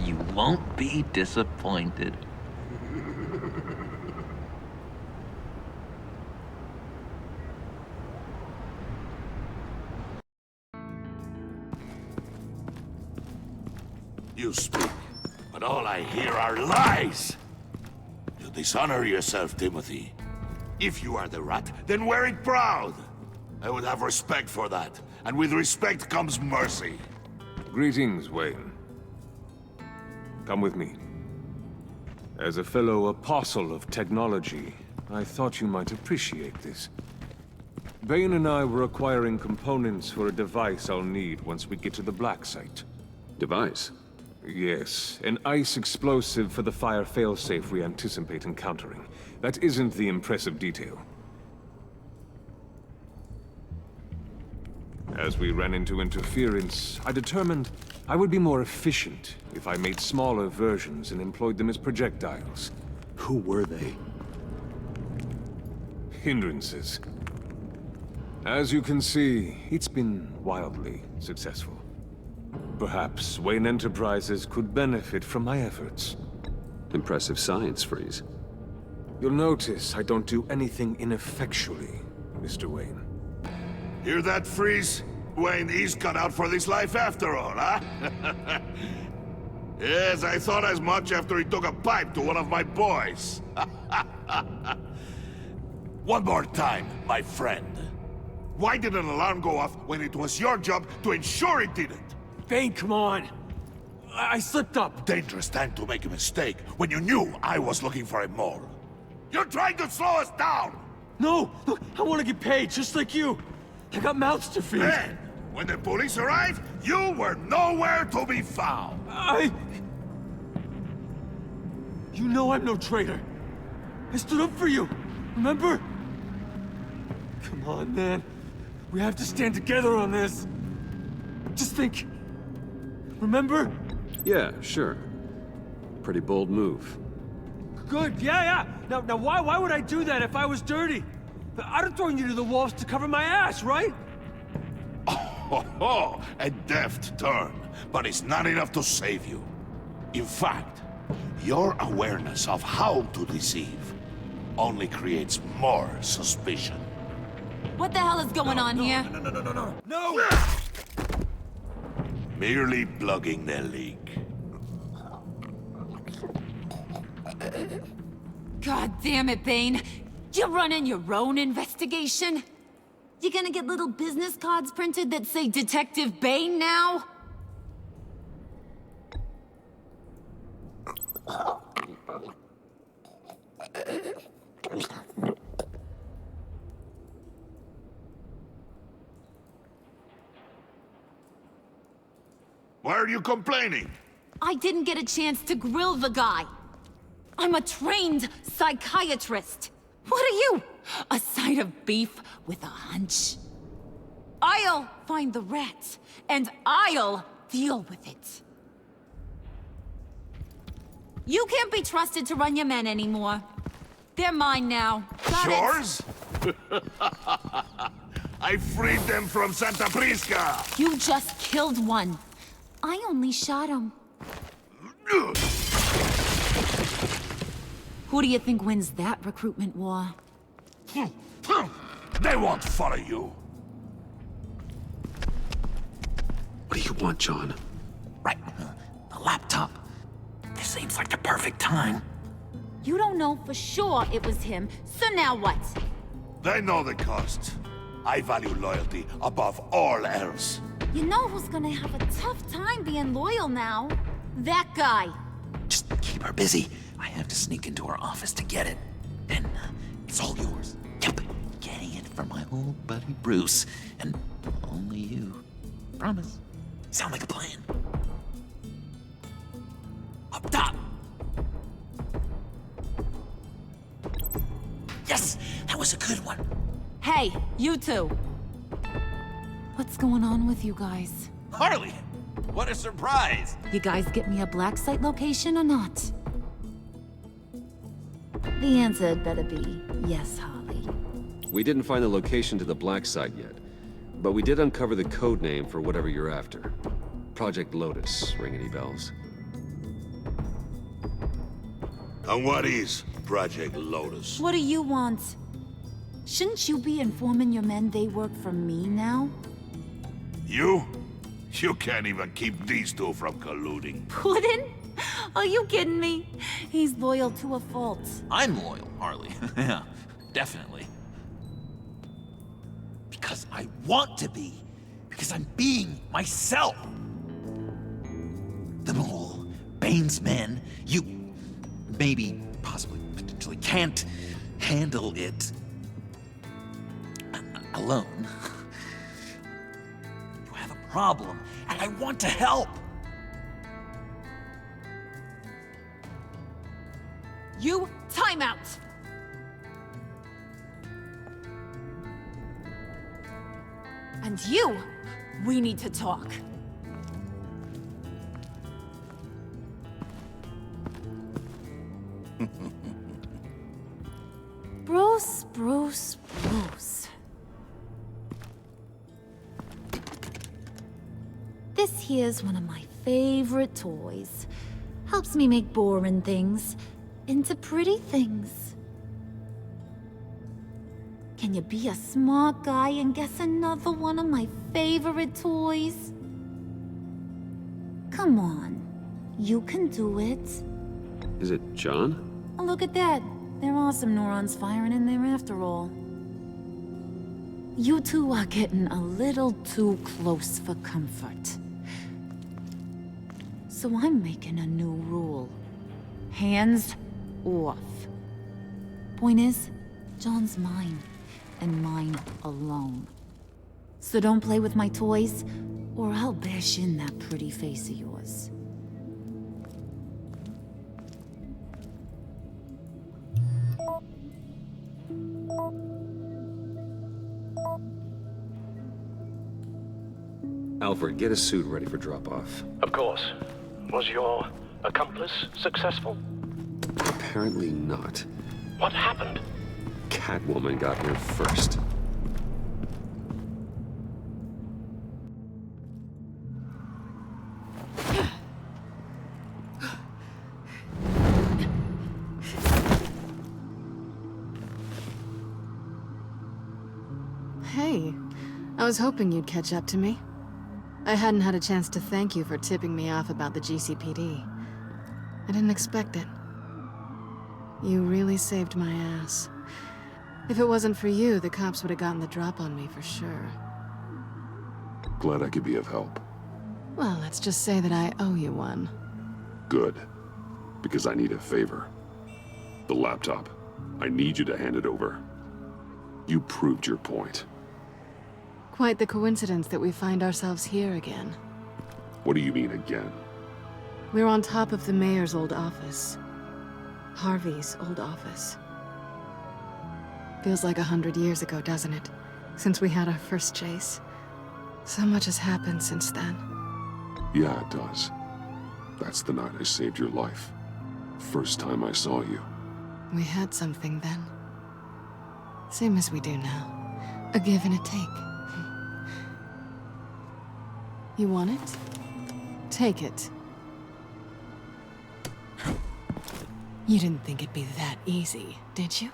You won't be disappointed. You speak, but all I hear are lies! You dishonor yourself, Timothy. If you are the rat, then wear it proud! I would have respect for that, and with respect comes mercy. Greetings, Wayne. Come with me. As a fellow apostle of technology, I thought you might appreciate this. Bane and I were acquiring components for a device I'll need once we get to the Black Site. Device? Yes, an ice explosive for the fire failsafe we anticipate encountering. That isn't the impressive detail. As we ran into interference, I determined I would be more efficient if I made smaller versions and employed them as projectiles. Who were they? Hindrances. As you can see, it's been wildly successful. Perhaps Wayne Enterprises could benefit from my efforts. Impressive science, Freeze. You'll notice I don't do anything ineffectually, Mr. Wayne. Hear that, Freeze? Wayne is cut out for this life after all, huh? Yes, I thought as much after he took a pipe to one of my boys. One more time, my friend. Why did an alarm go off when it was your job to ensure it didn't? Bane, come on! I slipped up! Dangerous time to make a mistake when you knew I was looking for a mole. You're trying to slow us down! No! Look, I want to get paid, just like you! I got mouths to feed! Then, when the police arrived, you were nowhere to be found! You know I'm no traitor! I stood up for you, remember? Come on, man. We have to stand together on this. Just think. Remember? Yeah, sure. Pretty bold move. Good, yeah. Now why would I do that if I was dirty? I'd have thrown you to the wolves to cover my ass, right? Oh, a deft turn, but it's not enough to save you. In fact, your awareness of how to deceive only creates more suspicion. What the hell is going on here? No! Merely plugging the leak. God damn it, Bane. You're running your own investigation? You gonna get little business cards printed that say Detective Bane now? Why are you complaining? I didn't get a chance to grill the guy. I'm a trained psychiatrist. What are you? A side of beef with a hunch? I'll find the rat, and I'll deal with it. You can't be trusted to run your men anymore. They're mine now. Got Yours? I freed them from Santa Prisca! You just killed one. I only shot him. Who do you think wins that recruitment war? They won't follow you. What do you want, John? Right, the laptop. This seems like the perfect time. You don't know for sure it was him, so now what? They know the cost. I value loyalty above all else. You know who's gonna have a tough time being loyal now? That guy. Just keep her busy. I have to sneak into her office to get it. Then it's all yours. Yep, getting it from my old buddy Bruce. And only you. Promise. Sound like a plan? Up top! Yes! That was a good one! Hey, you two. What's going on with you guys? Harley! What a surprise! You guys get me a black site location or not? The answer had better be yes, Harley. We didn't find the location to the black site yet, but we did uncover the code name for whatever you're after. Project Lotus. Ring any bells? And what is Project Lotus? What do you want? Shouldn't you be informing your men they work for me now? You? You can't even keep these two from colluding. Puddin'? Are you kidding me? He's loyal to a fault. I'm loyal, Harley. Yeah, definitely. Because I want to be. Because I'm being myself. The mole, Bane's men, you maybe, possibly, potentially can't handle it alone. You have a problem, and I want to help. You, time out! And you, we need to talk. Bruce. This here's one of my favorite toys. Helps me make boring things into pretty things. Can you be a smart guy and guess another one of my favorite toys? Come on, you can do it. Is it John? Oh, look at that. There are some neurons firing in there after all. You two are getting a little too close for comfort. So I'm making a new rule. Hands off. Point is, John's mine, and mine alone. So don't play with my toys, or I'll bash in that pretty face of yours. Alfred, get a suit ready for drop-off. Of course. Was your accomplice successful? Apparently not. What happened? Catwoman got here first. Hey, I was hoping you'd catch up to me. I hadn't had a chance to thank you for tipping me off about the GCPD. I didn't expect it. You really saved my ass. If it wasn't for you, the cops would have gotten the drop on me for sure. Glad I could be of help. Well, let's just say that I owe you one. Good. Because I need a favor. The laptop. I need you to hand it over. You proved your point. Quite the coincidence that we find ourselves here again. What do you mean again? We're on top of the mayor's old office. Harvey's old office. Feels like 100 years ago, doesn't it? Since we had our first chase. So much has happened since then. Yeah, it does. That's the night I saved your life. First time I saw you. We had something then. Same as we do now. A give and a take. You want it? Take it. You didn't think it'd be that easy, did you?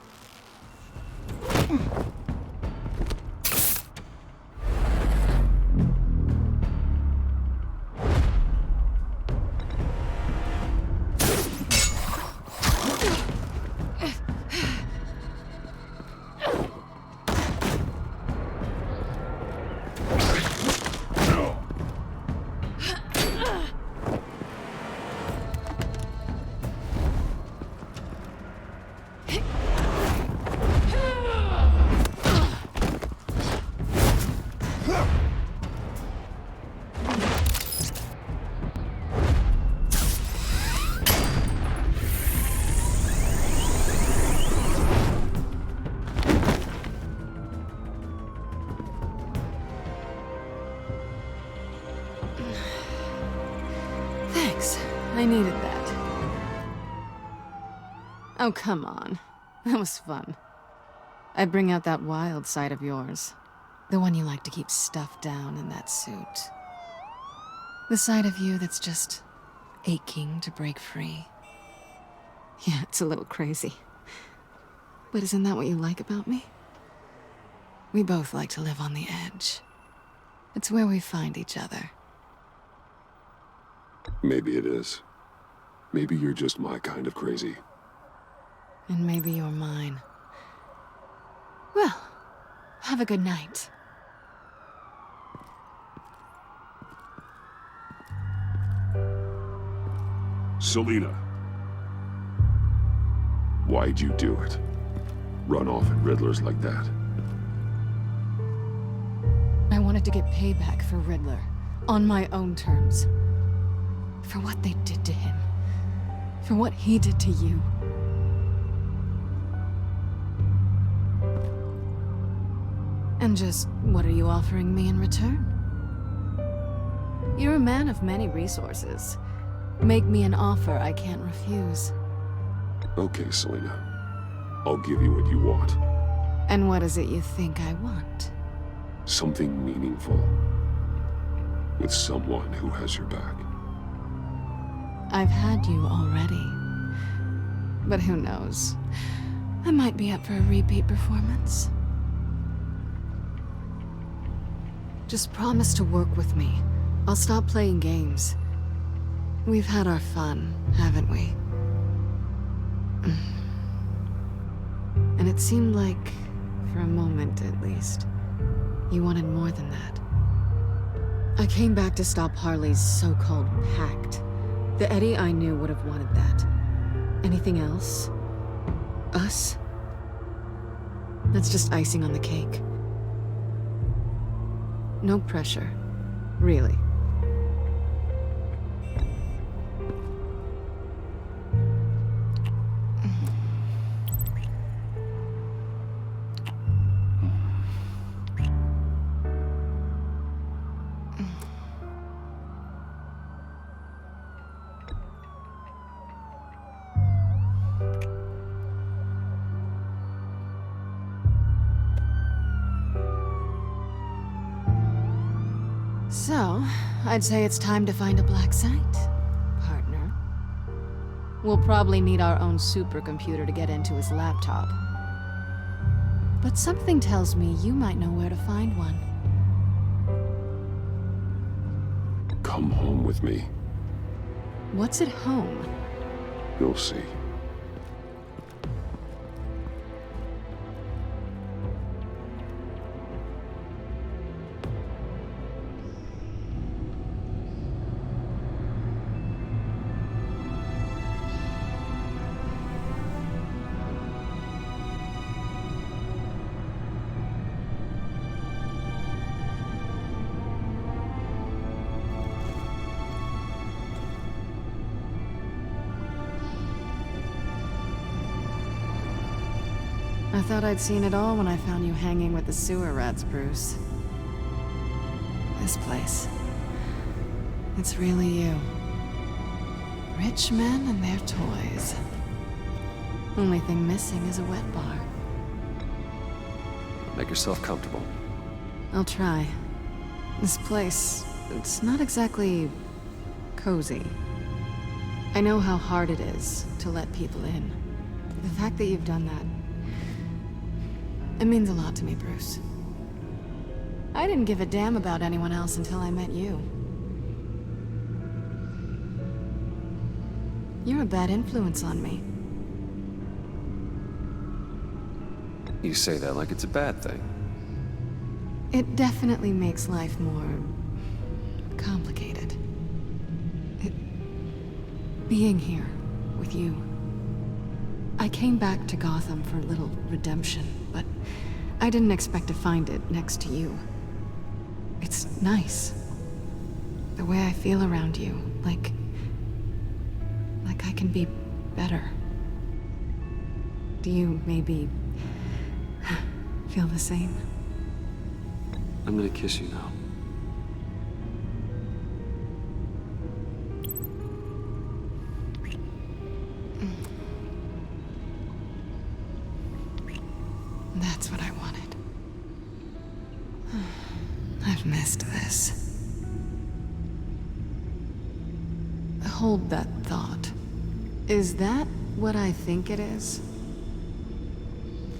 Thanks. I needed that. Oh, come on. That was fun. I bring out that wild side of yours. The one you like to keep stuffed down in that suit. The side of you that's just aching to break free. Yeah, it's a little crazy. But isn't that what you like about me? We both like to live on the edge. It's where we find each other. Maybe it is. Maybe you're just my kind of crazy. And maybe you're mine. Well, have a good night. Selina. Why'd you do it? Run off at Riddlers like that? I wanted to get payback for Riddler. On my own terms. For what they did to him. For what he did to you. And just, what are you offering me in return? You're a man of many resources. Make me an offer I can't refuse. Okay, Selina. I'll give you what you want. And what is it you think I want? Something meaningful. With someone who has your back. I've had you already. But who knows? I might be up for a repeat performance. Just promise to work with me. I'll stop playing games. We've had our fun, haven't we? And it seemed like, for a moment at least, you wanted more than that. I came back to stop Harley's so-called pact. The Eddie I knew would have wanted that. Anything else? Us? That's just icing on the cake. No pressure. Really. So, I'd say it's time to find a black site, partner. We'll probably need our own supercomputer to get into his laptop. But something tells me you might know where to find one. Come home with me. What's at home? You'll see. I thought I'd seen it all when I found you hanging with the sewer rats, Bruce. This place. It's really you. Rich men and their toys. Only thing missing is a wet bar. Make yourself comfortable. I'll try. This place, it's not exactly cozy. I know how hard it is to let people in. The fact that you've done that, it means a lot to me, Bruce. I didn't give a damn about anyone else until I met you. You're a bad influence on me. You say that like it's a bad thing. It definitely makes life more complicated. Being here with you. I came back to Gotham for a little redemption, but I didn't expect to find it next to you. It's nice. The way I feel around you, like I can be better. Do you maybe feel the same? I'm gonna kiss you now. That's what I wanted. I've missed this. Hold that thought. Is that what I think it is?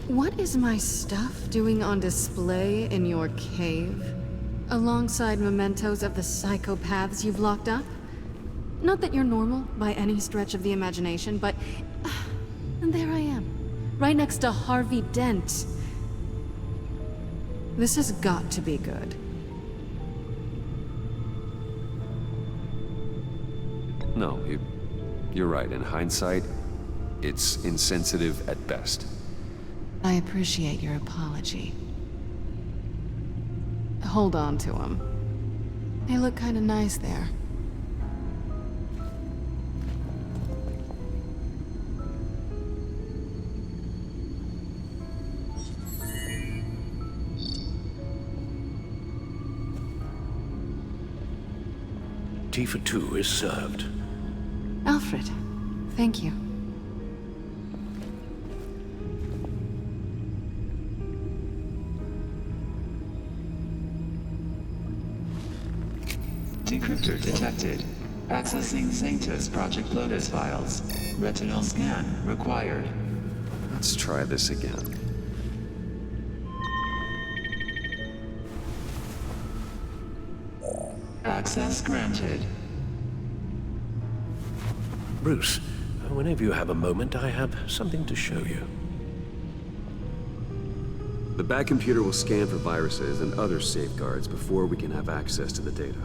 What is my stuff doing on display in your cave? Alongside mementos of the psychopaths you've locked up? Not that you're normal by any stretch of the imagination, but... and there I am. Right next to Harvey Dent. This has got to be good. No, you're right. In hindsight, it's insensitive at best. I appreciate your apology. Hold on to them. They look kind of nice there. Tea for two is served. Alfred, thank you. Decryptor detected. Accessing Sanctus Project Lotus files. Retinal scan required. Let's try this again. Access granted. Bruce, whenever you have a moment, I have something to show you. The back computer will scan for viruses and other safeguards before we can have access to the data.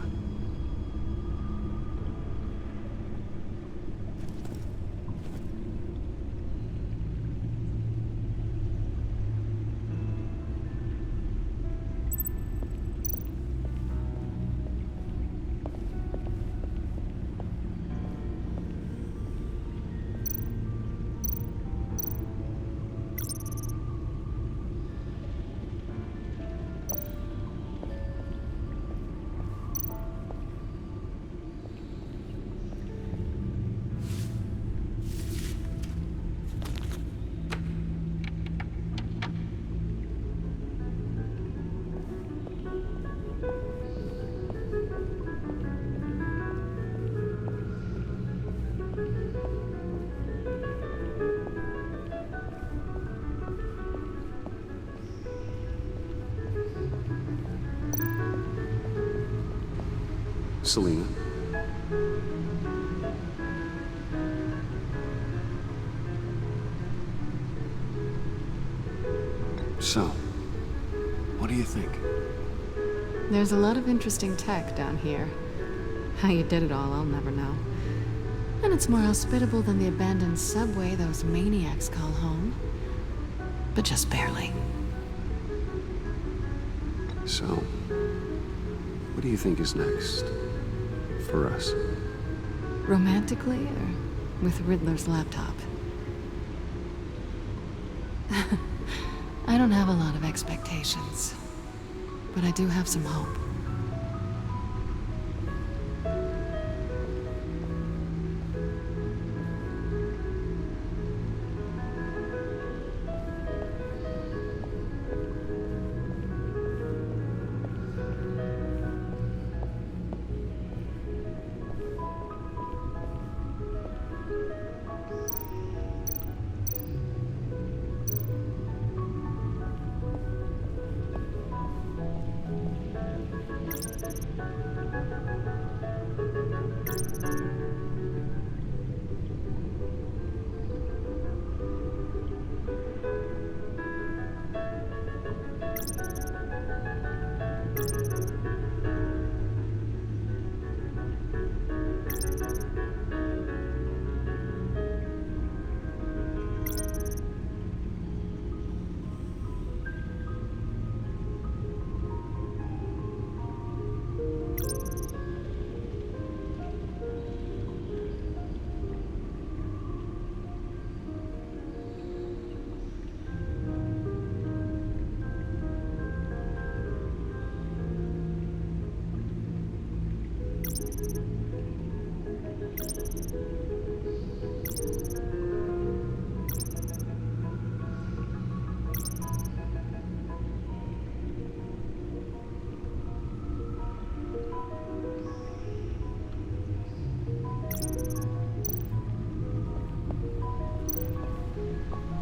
Selina. So, what do you think? There's a lot of interesting tech down here. How you did it all, I'll never know. And it's more hospitable than the abandoned subway those maniacs call home. But just barely. So, what do you think is next? For us? Romantically, or with Riddler's laptop? I don't have a lot of expectations, but I do have some hope.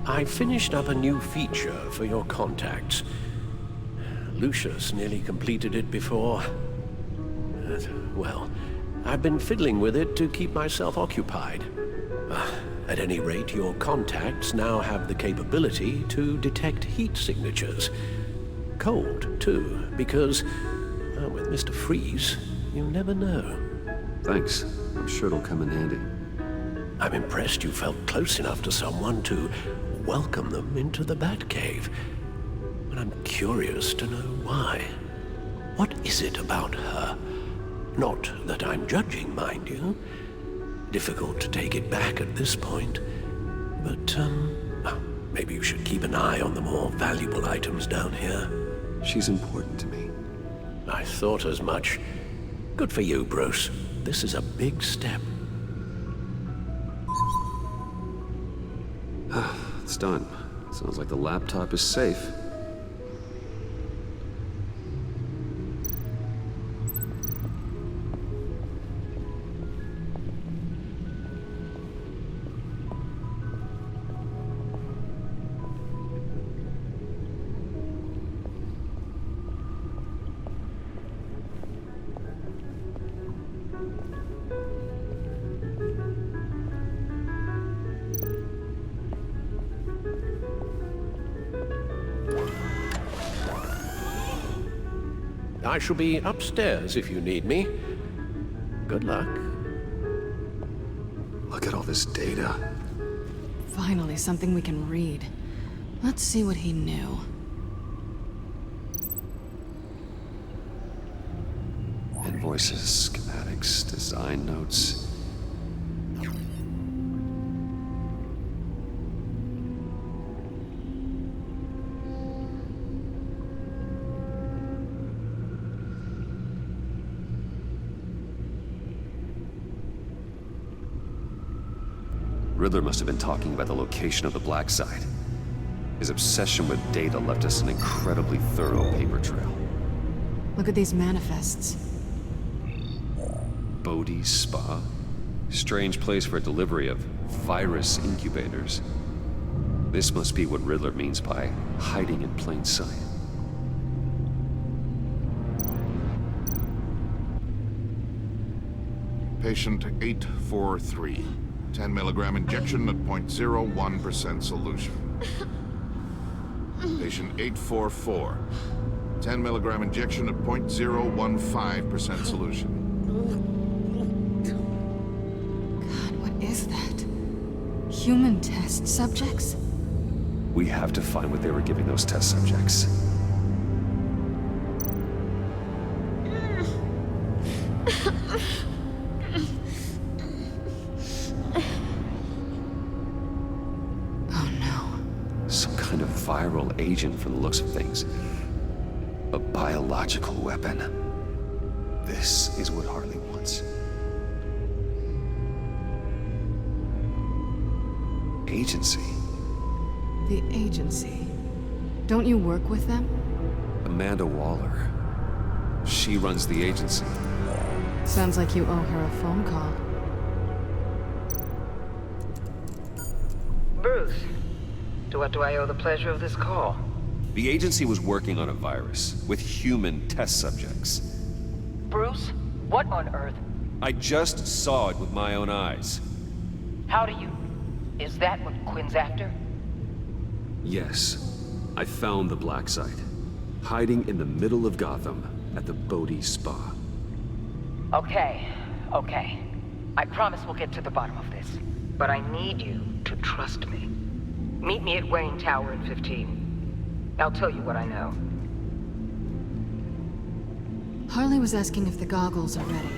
I finished up a new feature for your contacts. Lucius nearly completed it before. Well, I've been fiddling with it to keep myself occupied. At any rate, your contacts now have the capability to detect heat signatures. Cold, too, because, with Mr. Freeze, you never know. Thanks. I'm sure it'll come in handy. I'm impressed you felt close enough to someone to welcome them into the Batcave. But I'm curious to know why. What is it about her? Not that I'm judging, mind you. Difficult to take it back at this point. But, maybe you should keep an eye on the more valuable items down here. She's important to me. I thought as much. Good for you, Bruce. This is a big step. It's done. Sounds like the laptop is safe. I shall be upstairs if you need me. Good luck. Look at all this data. Finally, something we can read. Let's see what he knew. Invoices, schematics, design notes. Riddler must have been talking about the location of the Black Site. His obsession with data left us an incredibly thorough paper trail. Look at these manifests. Bodhi's Spa? Strange place for a delivery of virus incubators. This must be what Riddler means by hiding in plain sight. Patient 843. 10 milligram injection at 0.01% solution. Patient 844. 10 milligram injection at 0.015% solution. God, what is that? Human test subjects? We have to find what they were giving those test subjects. Viral agent from the looks of things. A biological weapon. This is what Harley wants. Agency. The agency. Don't you work with them? Amanda Waller. She runs the agency. Sounds like you owe her a phone call. Bruce. To what do I owe the pleasure of this call? The agency was working on a virus with human test subjects. Bruce? What on earth? I just saw it with my own eyes. How do you... Is that what Quinn's after? Yes. I found the Black Site. Hiding in the middle of Gotham at the Bodhi Spa. Okay. I promise we'll get to the bottom of this. But I need you to trust me. Meet me at Wayne Tower in 15. I'll tell you what I know. Harley was asking if the goggles are ready.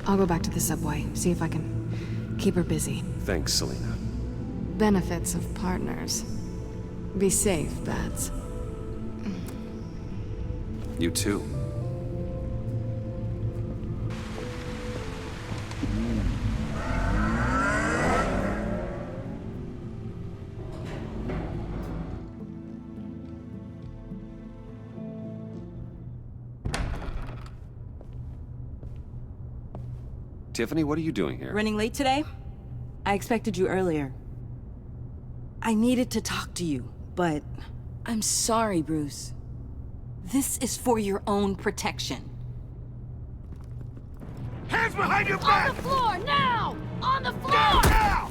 I'll go back to the subway, see if I can keep her busy. Thanks, Selina. Benefits of partners. Be safe, Bats. You too. Tiffany, what are you doing here? Running late today? I expected you earlier. I needed to talk to you, but... I'm sorry, Bruce. This is for your own protection. Hands behind your back! On the floor, now! On the floor! Now!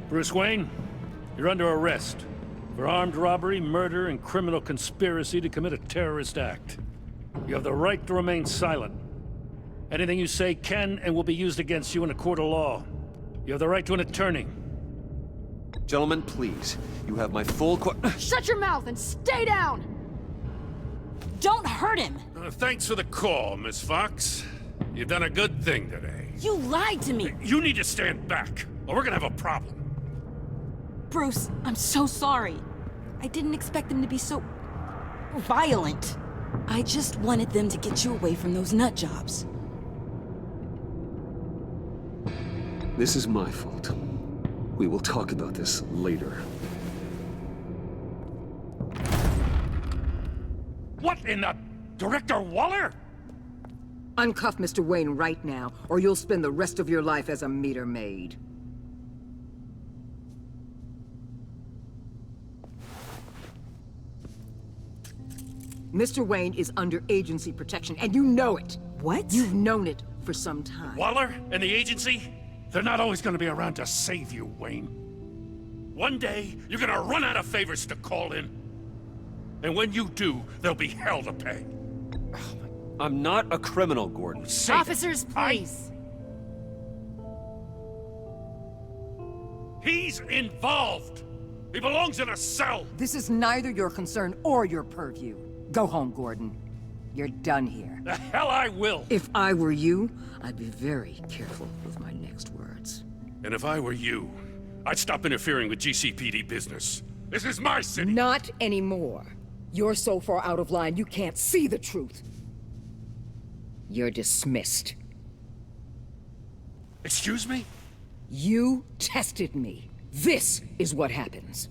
Bruce Wayne, you're under arrest for armed robbery, murder, and criminal conspiracy to commit a terrorist act. You have the right to remain silent. Anything you say can and will be used against you in a court of law. You have the right to an attorney. Gentlemen, please. You have my full Shut your mouth and stay down! Don't hurt him! Thanks for the call, Miss Fox. You've done a good thing today. You lied to me! You need to stand back, or we're gonna have a problem. Bruce, I'm so sorry. I didn't expect them to be so... violent. I just wanted them to get you away from those nut jobs. This is my fault. We will talk about this later. What in the... Director Waller? Uncuff Mr. Wayne right now, or you'll spend the rest of your life as a meter maid. Mr. Wayne is under agency protection, and you know it. What? You've known it for some time. Waller and the agency? They're not always gonna be around to save you, Wayne. One day, you're gonna run out of favors to call in. And when you do, there'll be hell to pay. I'm not a criminal, Gordon. Officers, please. He's involved. He belongs in a cell. This is neither your concern or your purview. Go home, Gordon. You're done here. The hell I will. If I were you, I'd be very careful with my next words. And if I were you, I'd stop interfering with GCPD business. This is my city. Not anymore. You're so far out of line, you can't see the truth. You're dismissed. Excuse me? You tested me. This is what happens.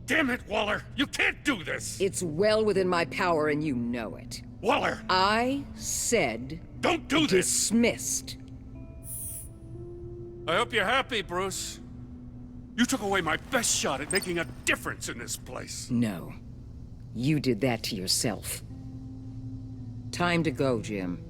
Damn it, Waller! You can't do this! It's well within my power and you know it. Waller! I said... Don't do this! Dismissed. I hope you're happy, Bruce. You took away my best shot at making a difference in this place. No. You did that to yourself. Time to go, Jim.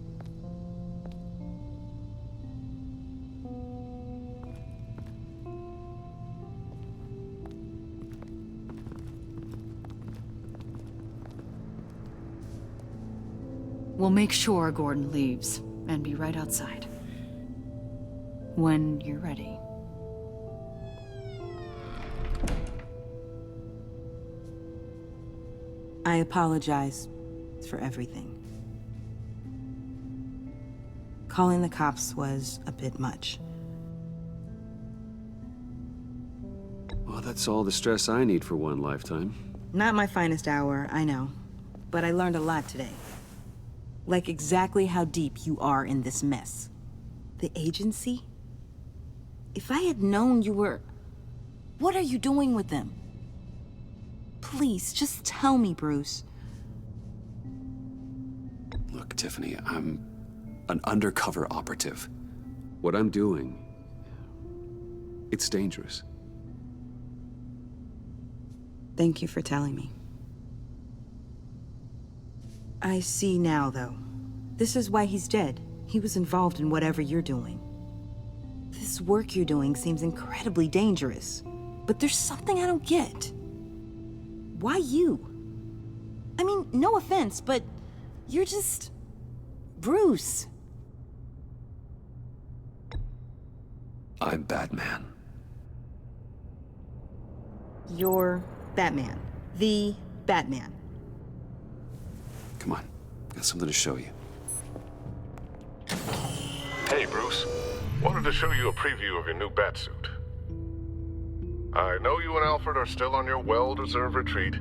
We'll make sure Gordon leaves, and be right outside. When you're ready. I apologize for everything. Calling the cops was a bit much. Well, that's all the stress I need for one lifetime. Not my finest hour, I know. But I learned a lot today. Like exactly how deep you are in this mess. The agency? If I had known you were... What are you doing with them? Please, just tell me, Bruce. Look, Tiffany, I'm an undercover operative. What I'm doing, it's dangerous. Thank you for telling me. I see now, though. This is why he's dead. He was involved in whatever you're doing. This work you're doing seems incredibly dangerous. But there's something I don't get. Why you? I mean, no offense, but you're just... Bruce. I'm Batman. You're Batman. The Batman. Come on, got something to show you. Hey, Bruce. Wanted to show you a preview of your new batsuit. I know you and Alfred are still on your well-deserved retreat,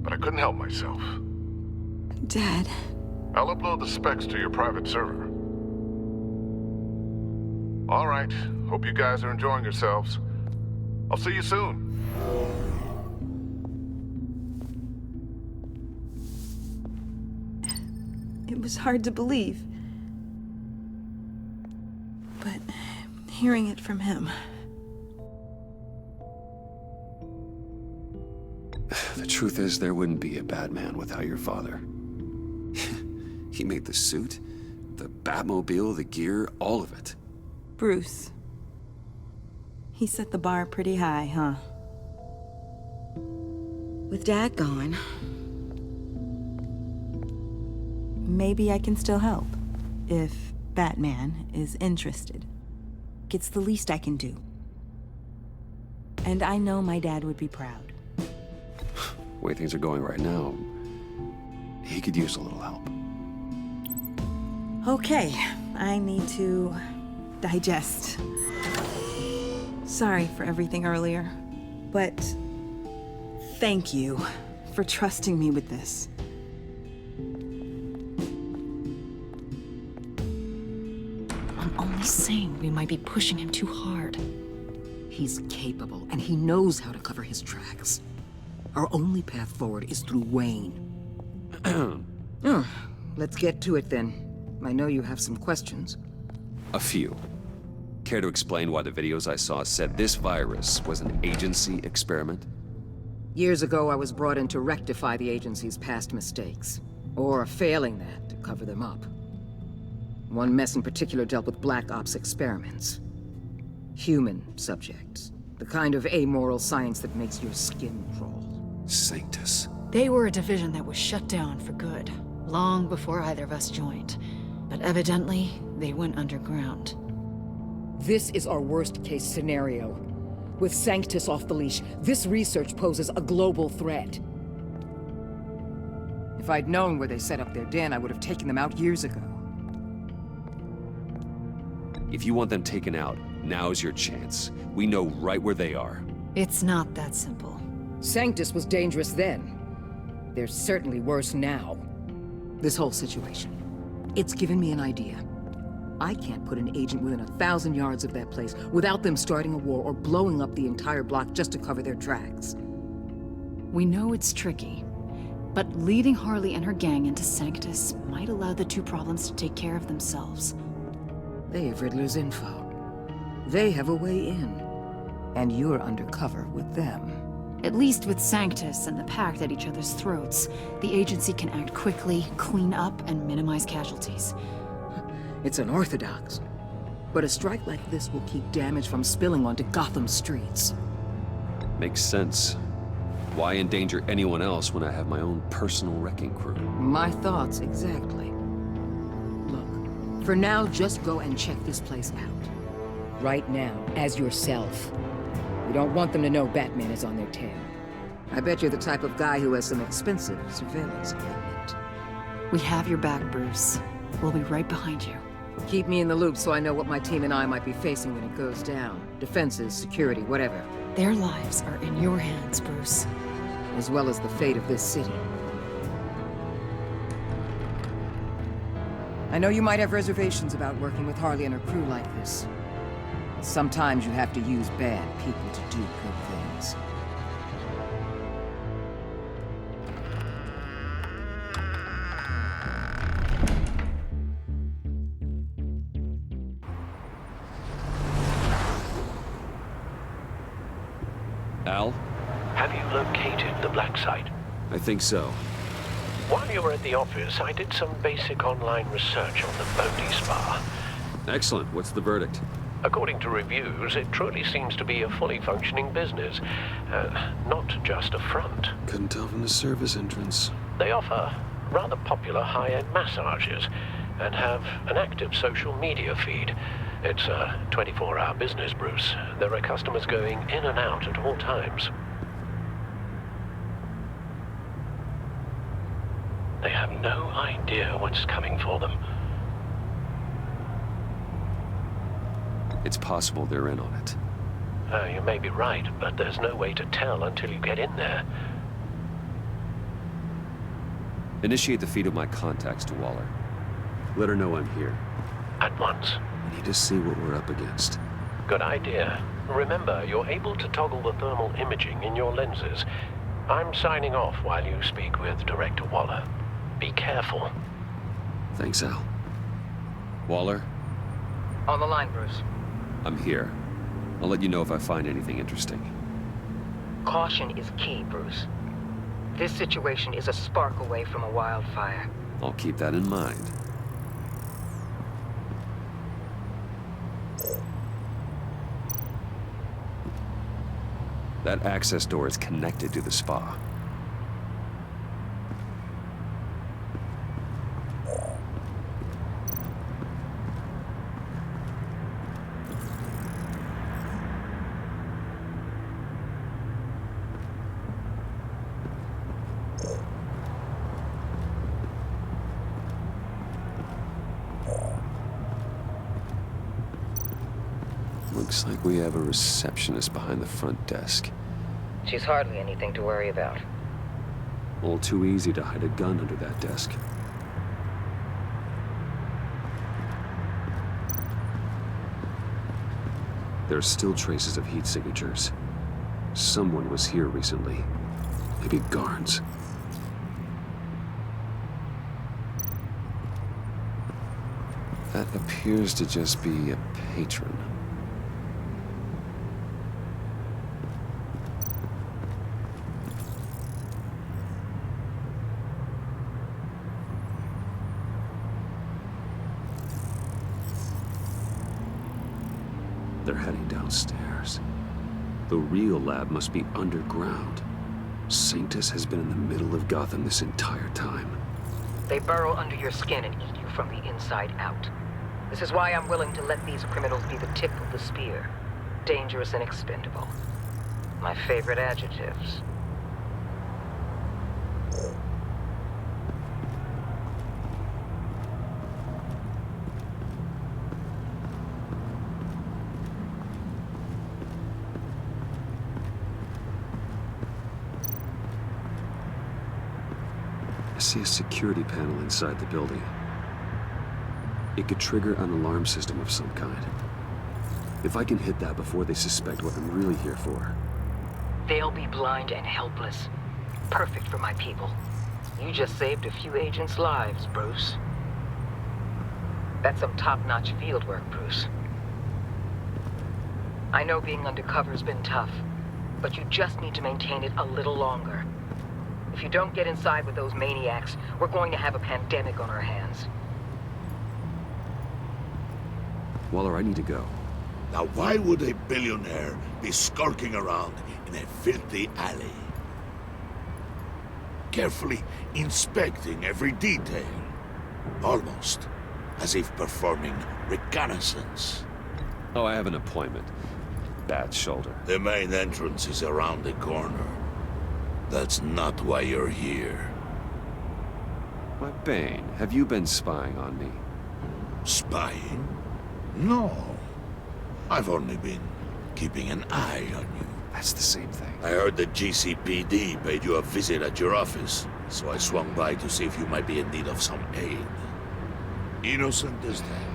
but I couldn't help myself. Dad. I'll upload the specs to your private server. All right. Hope you guys are enjoying yourselves. I'll see you soon. It was hard to believe. hearing it from him. The truth is, there wouldn't be a Batman without your father. He made the suit, the Batmobile, the gear, all of it. Bruce. He set the bar pretty high, huh? With Dad gone, maybe I can still help. If Batman is interested. It's the least I can do. And I know my dad would be proud. The way things are going right now, he could use a little help. Okay, I need to digest. Sorry for everything earlier, but thank you for trusting me with this. I'm only saying we might be pushing him too hard. He's capable, and he knows how to cover his tracks. Our only path forward is through Wayne. Let's get to it then. I know you have some questions. A few. Care to explain why the videos I saw said this virus was an agency experiment? Years ago, I was brought in to rectify the agency's past mistakes. Or failing that, to cover them up. One mess in particular dealt with Black Ops experiments. Human subjects. The kind of amoral science that makes your skin crawl. Sanctus. They were a division that was shut down for good, long before either of us joined. But evidently, they went underground. This is our worst-case scenario. With Sanctus off the leash, this research poses a global threat. If I'd known where they set up their den, I would have taken them out years ago. If you want them taken out, now's your chance. We know right where they are. It's not that simple. Sanctus was dangerous then. They're certainly worse now. This whole situation, it's given me an idea. I can't put an agent within 1,000 yards of that place without them starting a war or blowing up the entire block just to cover their tracks. We know it's tricky, but leading Harley and her gang into Sanctus might allow the two problems to take care of themselves. They have Riddler's info. They have a way in. And you're undercover with them. At least with Sanctus and the Pact at each other's throats, the agency can act quickly, clean up, and minimize casualties. It's unorthodox. But a strike like this will keep damage from spilling onto Gotham streets. Makes sense. Why endanger anyone else when I have my own personal wrecking crew? My thoughts, exactly. Look, for now, just go and check this place out. Right now, as yourself. We don't want them to know Batman is on their tail. I bet you're the type of guy who has some expensive surveillance equipment. We have your back, Bruce. We'll be right behind you. Keep me in the loop so I know what my team and I might be facing when it goes down. Defenses, security, whatever. Their lives are in your hands, Bruce. As well as the fate of this city. I know you might have reservations about working with Harley and her crew like this. But sometimes you have to use bad people to do good things. Al? Have you located the black site? I think so. While you were at the office, I did some basic online research on the Bodhi Spa. Excellent. What's the verdict? According to reviews, it truly seems to be a fully functioning business, not just a front. Couldn't tell from the service entrance. They offer rather popular high-end massages and have an active social media feed. It's a 24-hour business, Bruce. There are customers going in and out at all times. They have no idea what's coming for them. It's possible they're in on it. You may be right, but there's no way to tell until you get in there. Initiate the feed of my contacts to Waller. Let her know I'm here. At once. I need to see what we're up against. Good idea. Remember, you're able to toggle the thermal imaging in your lenses. I'm signing off while you speak with Director Waller. Be careful. Thanks, Al. Waller? On the line, Bruce. I'm here. I'll let you know if I find anything interesting. Caution is key, Bruce. This situation is a spark away from a wildfire. I'll keep that in mind. That access door is connected to the spa. Looks like we have a receptionist behind the front desk. She's hardly anything to worry about. All too easy to hide a gun under that desk. There are still traces of heat signatures. Someone was here recently. Maybe guards. That appears to just be a patron. They're heading downstairs. The real lab must be underground. Sanctus has been in the middle of Gotham this entire time. They burrow under your skin and eat you from the inside out. This is why I'm willing to let these criminals be the tip of the spear. Dangerous and expendable. My favorite adjectives. I see a security panel inside the building. It could trigger an alarm system of some kind. If I can hit that before they suspect what I'm really here for. They'll be blind and helpless. Perfect for my people. You just saved a few agents' lives, Bruce. That's some top-notch field work, Bruce. I know being undercover's been tough, but you just need to maintain it a little longer. If you don't get inside with those maniacs, we're going to have a pandemic on our hands. Waller, I need to go. Now why would a billionaire be skulking around in a filthy alley? Carefully inspecting every detail. Almost as if performing reconnaissance. Oh, I have an appointment. Bad shoulder. The main entrance is around the corner. That's not why you're here. My Bane, have you been spying on me? Spying? No. I've only been keeping an eye on you. That's the same thing. I heard the GCPD paid you a visit at your office, so I swung by to see if you might be in need of some aid. Innocent as that.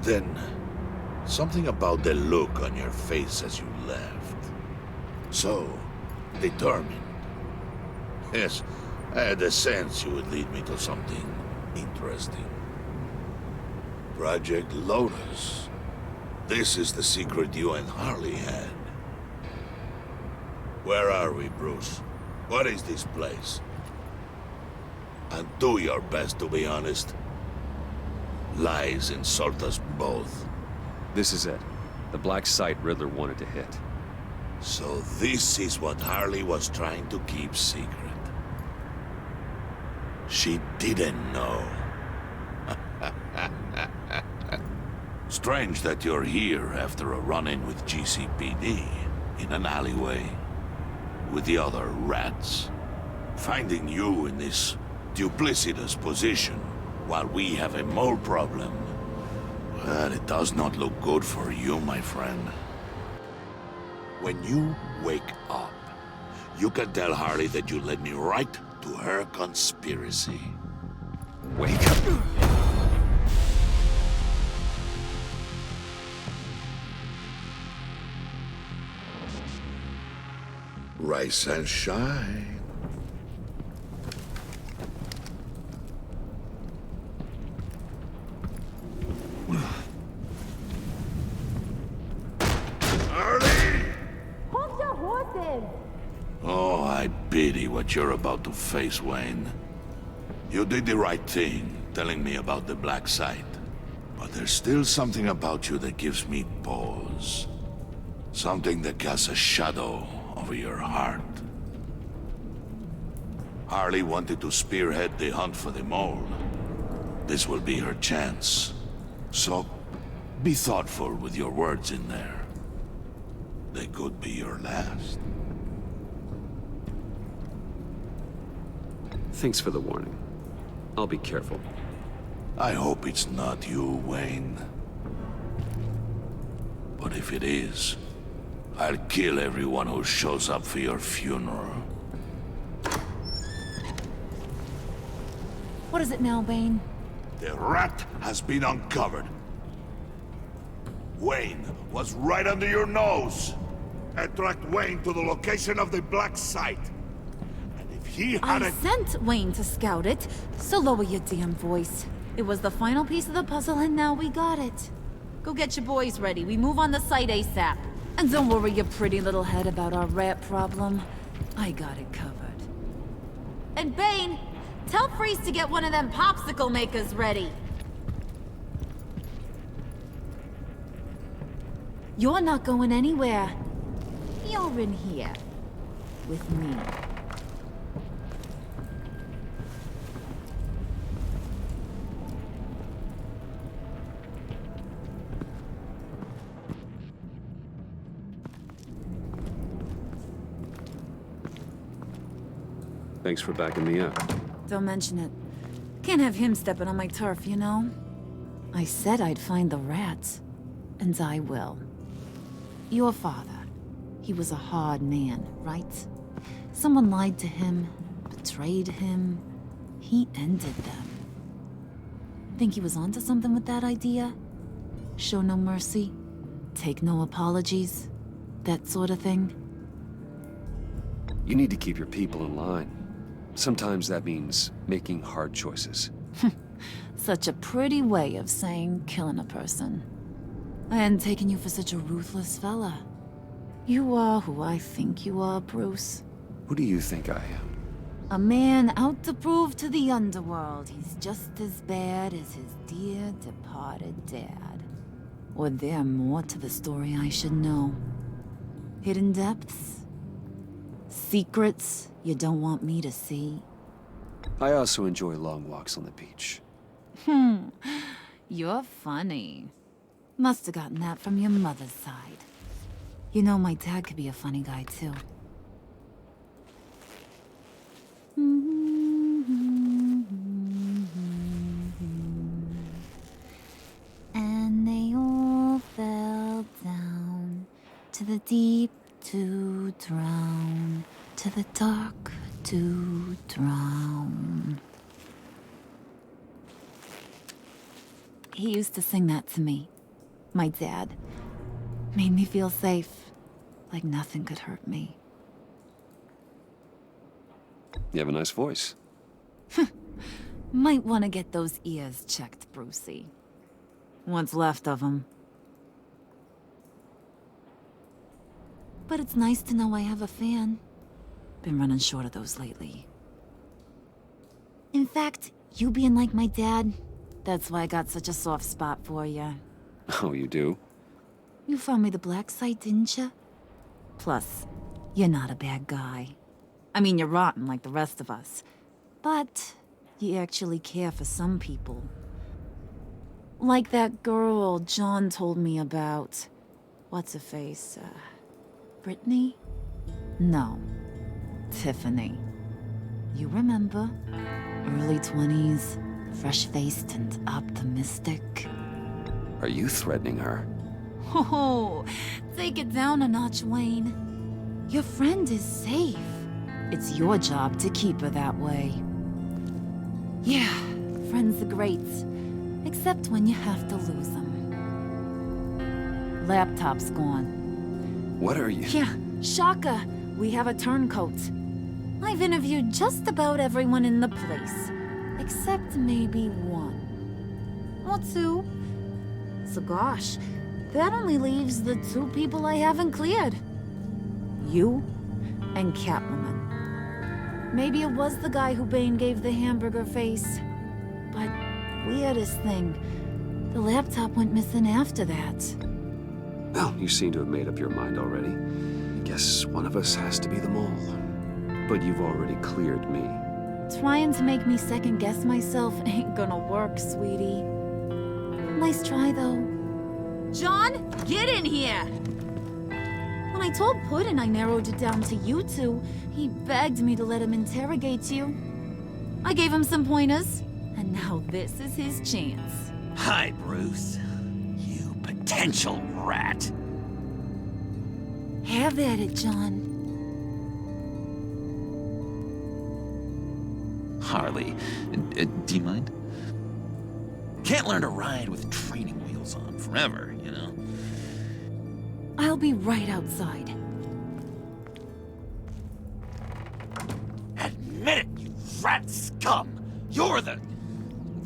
Then, something about the look on your face as you left. So determined. Yes, I had a sense you would lead me to something interesting. Project Lotus. This is the secret you and Harley had. Where are we, Bruce? What is this place? And do your best to be honest. Lies insult us both. This is it. The black site Riddler wanted to hit. So this is what Harley was trying to keep secret. She didn't know. Strange that you're here after a run-in with GCPD in an alleyway with the other rats. Finding you in this duplicitous position while we have a mole problem. Well, it does not look good for you, my friend. When you wake up, you can tell Harley that you led me right to her conspiracy. Wake up! Rise and shine. what you're about to face, Wayne. You did the right thing, telling me about the black site. But there's still something about you that gives me pause. Something that casts a shadow over your heart. Harley wanted to spearhead the hunt for the mole. This will be her chance. So, be thoughtful with your words in there. They could be your last. Thanks for the warning. I'll be careful. I hope it's not you, Wayne. But if it is, I'll kill everyone who shows up for your funeral. What is it now, Bane? The rat has been uncovered. Wayne was right under your nose. I tracked Wayne to the location of the black site. And if he had I sent Wayne to scout it, so lower your damn voice. It was the final piece of the puzzle and now we got it. Go get your boys ready. We move on the site ASAP. And don't worry your pretty little head about our rat problem. I got it covered. And Bane, tell Freeze to get one of them popsicle makers ready. You're not going anywhere. You're in here. With me. Thanks for backing me up. Don't mention it. Can't have him stepping on my turf, you know? I said I'd find the rats. And I will. Your father. He was a hard man, right? Someone lied to him, betrayed him. He ended them. Think he was onto something with that idea? Show no mercy? Take no apologies? That sort of thing? You need to keep your people in line. Sometimes that means making hard choices. Such a pretty way of saying killing a person. I hadn't taken you for such a ruthless fella. You are who I think you are, Bruce. Who do you think I am? A man out to prove to the underworld he's just as bad as his dear departed dad. Or there more to the story I should know. Hidden depths? Secrets you don't want me to see? I also enjoy long walks on the beach. You're funny. Must have gotten that from your mother's side. You know, my dad could be a funny guy, too. And they all fell down to the deep to drown, to the dark to drown. He used to sing that to me. My dad. Made me feel safe. Like nothing could hurt me. You have a nice voice. Might want to get those ears checked, Brucey. What's left of them. But it's nice to know I have a fan. Been running short of those lately. In fact, you being like my dad, that's why I got such a soft spot for you. Oh, you do? You found me the black site, didn't you? Plus, you're not a bad guy. I mean, you're rotten like the rest of us. But you actually care for some people. Like that girl John told me about. What's her face? Brittany? No. Tiffany. You remember? Early 20s, fresh-faced and optimistic. Are you threatening her? Oh, take it down a notch, Wayne. Your friend is safe. It's your job to keep her that way. Yeah, friends are great. Except when you have to lose them. Laptop's gone. What are you? Yeah, shocker. We have a turncoat. I've interviewed just about everyone in the place. Except maybe one. Or two. So gosh, that only leaves the two people I haven't cleared. You and Catwoman. Maybe it was the guy who Bane gave the hamburger face. But weirdest thing, the laptop went missing after that. Well, you seem to have made up your mind already. I guess one of us has to be the mole. But you've already cleared me. Trying to make me second-guess myself ain't gonna work, sweetie. Nice try, though. John, get in here! When I told Puddin' I narrowed it down to you two, he begged me to let him interrogate you. I gave him some pointers, and now this is his chance. Hi, Bruce. You potential rat. Have at it, John. Harley, do you mind? Can't learn to ride with training wheels on forever, you know? I'll be right outside. Admit it, you rat scum! You're the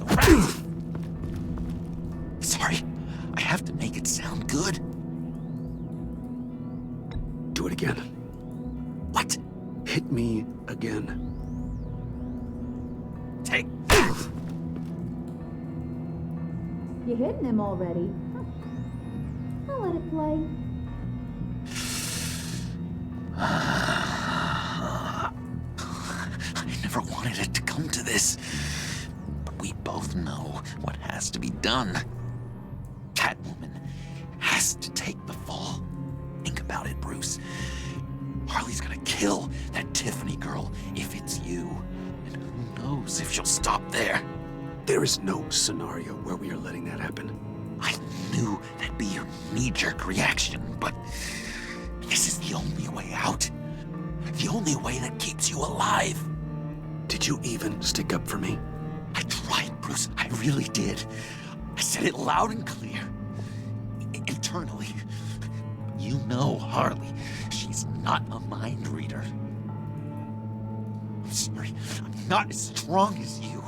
rat! Sorry, I have to make it sound good. Do it again. What? Hit me again. Take You hitting him already? I'll let it play. I never wanted it to come to this. But we both know what has to be done. Catwoman has to take the fall. Think about it, Bruce. Harley's gonna kill that Tiffany girl if it's you. And who knows if she'll stop there. There is no scenario where we are letting that happen. I knew that'd be your knee-jerk reaction, but this is the only way out. The only way that keeps you alive. Did you even stick up for me? I tried, Bruce. I really did. I said it loud and clear. Internally. You know Harley. She's not a mind reader. I'm sorry. I'm not as strong as you.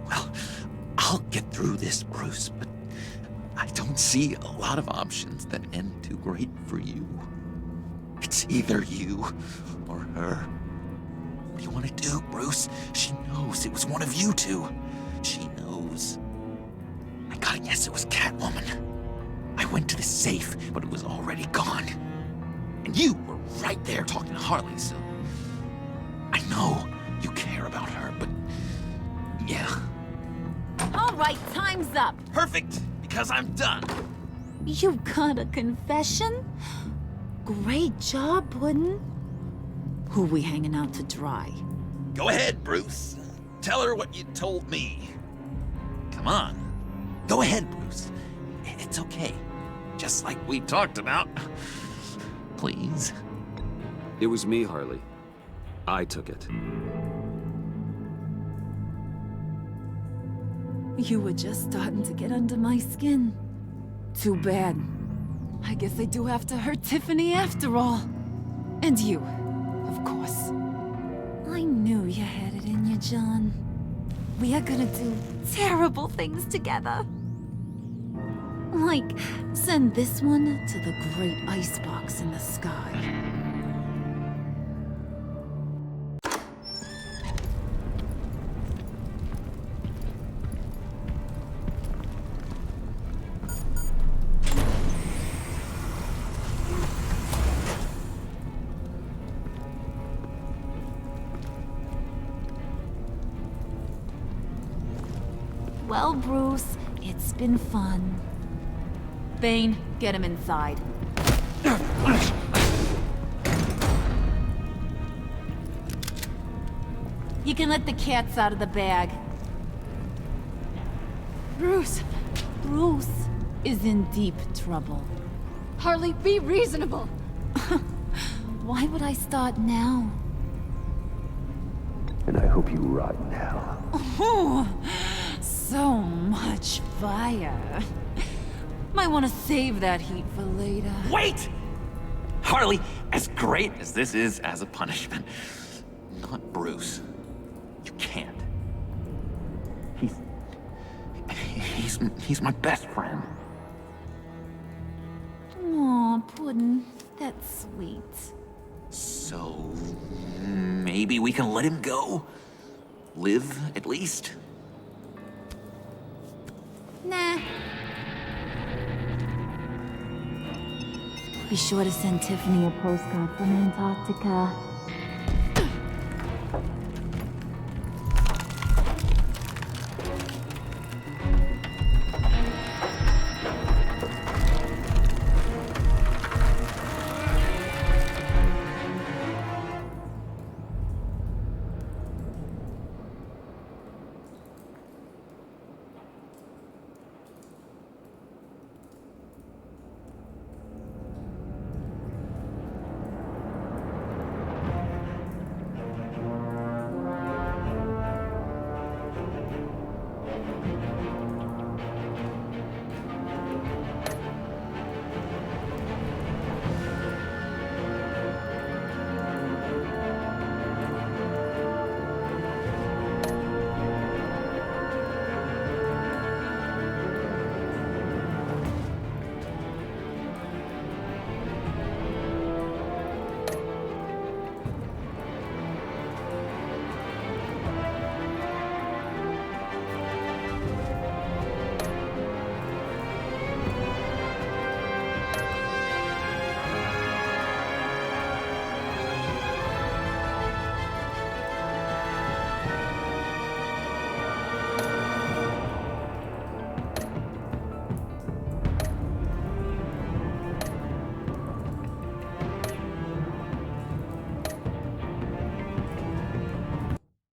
Well, I'll get through this, Bruce, but I don't see a lot of options that end too great for you. It's either you or her. What do you want to do, Bruce? She knows it was one of you two. She knows. I gotta guess it was Catwoman. I went to the safe, but it was already gone. And you were right there talking to Harley, so... I know you care about her, but... yeah. All right, time's up. Perfect, because I'm done. You got a confession? Great job, Puddin'. Who we hanging out to dry? Go ahead, Bruce. Tell her what you told me. Come on. Go ahead, Bruce. It's okay. Just like we talked about. Please. It was me, Harley. I took it. You were just starting to get under my skin. Too bad. I guess I do have to hurt Tiffany after all. And you, of course. I knew you had it in you, John. We are gonna do terrible things together. Like, send this one to the great icebox in the sky. Well, Bruce, it's been fun. Bane, get him inside. You can let the cats out of the bag. Bruce! Bruce is in deep trouble. Harley, be reasonable! Why would I start now? And I hope you rot in hell. Oh, so much fire. Might want to save that heat for later. Wait! Harley, as great as this is as a punishment, not Bruce. You can't. He's my best friend. Aw, Puddin', that's sweet. So maybe we can let him go? Live, at least? Nah. Be sure to send Tiffany a postcard from Antarctica.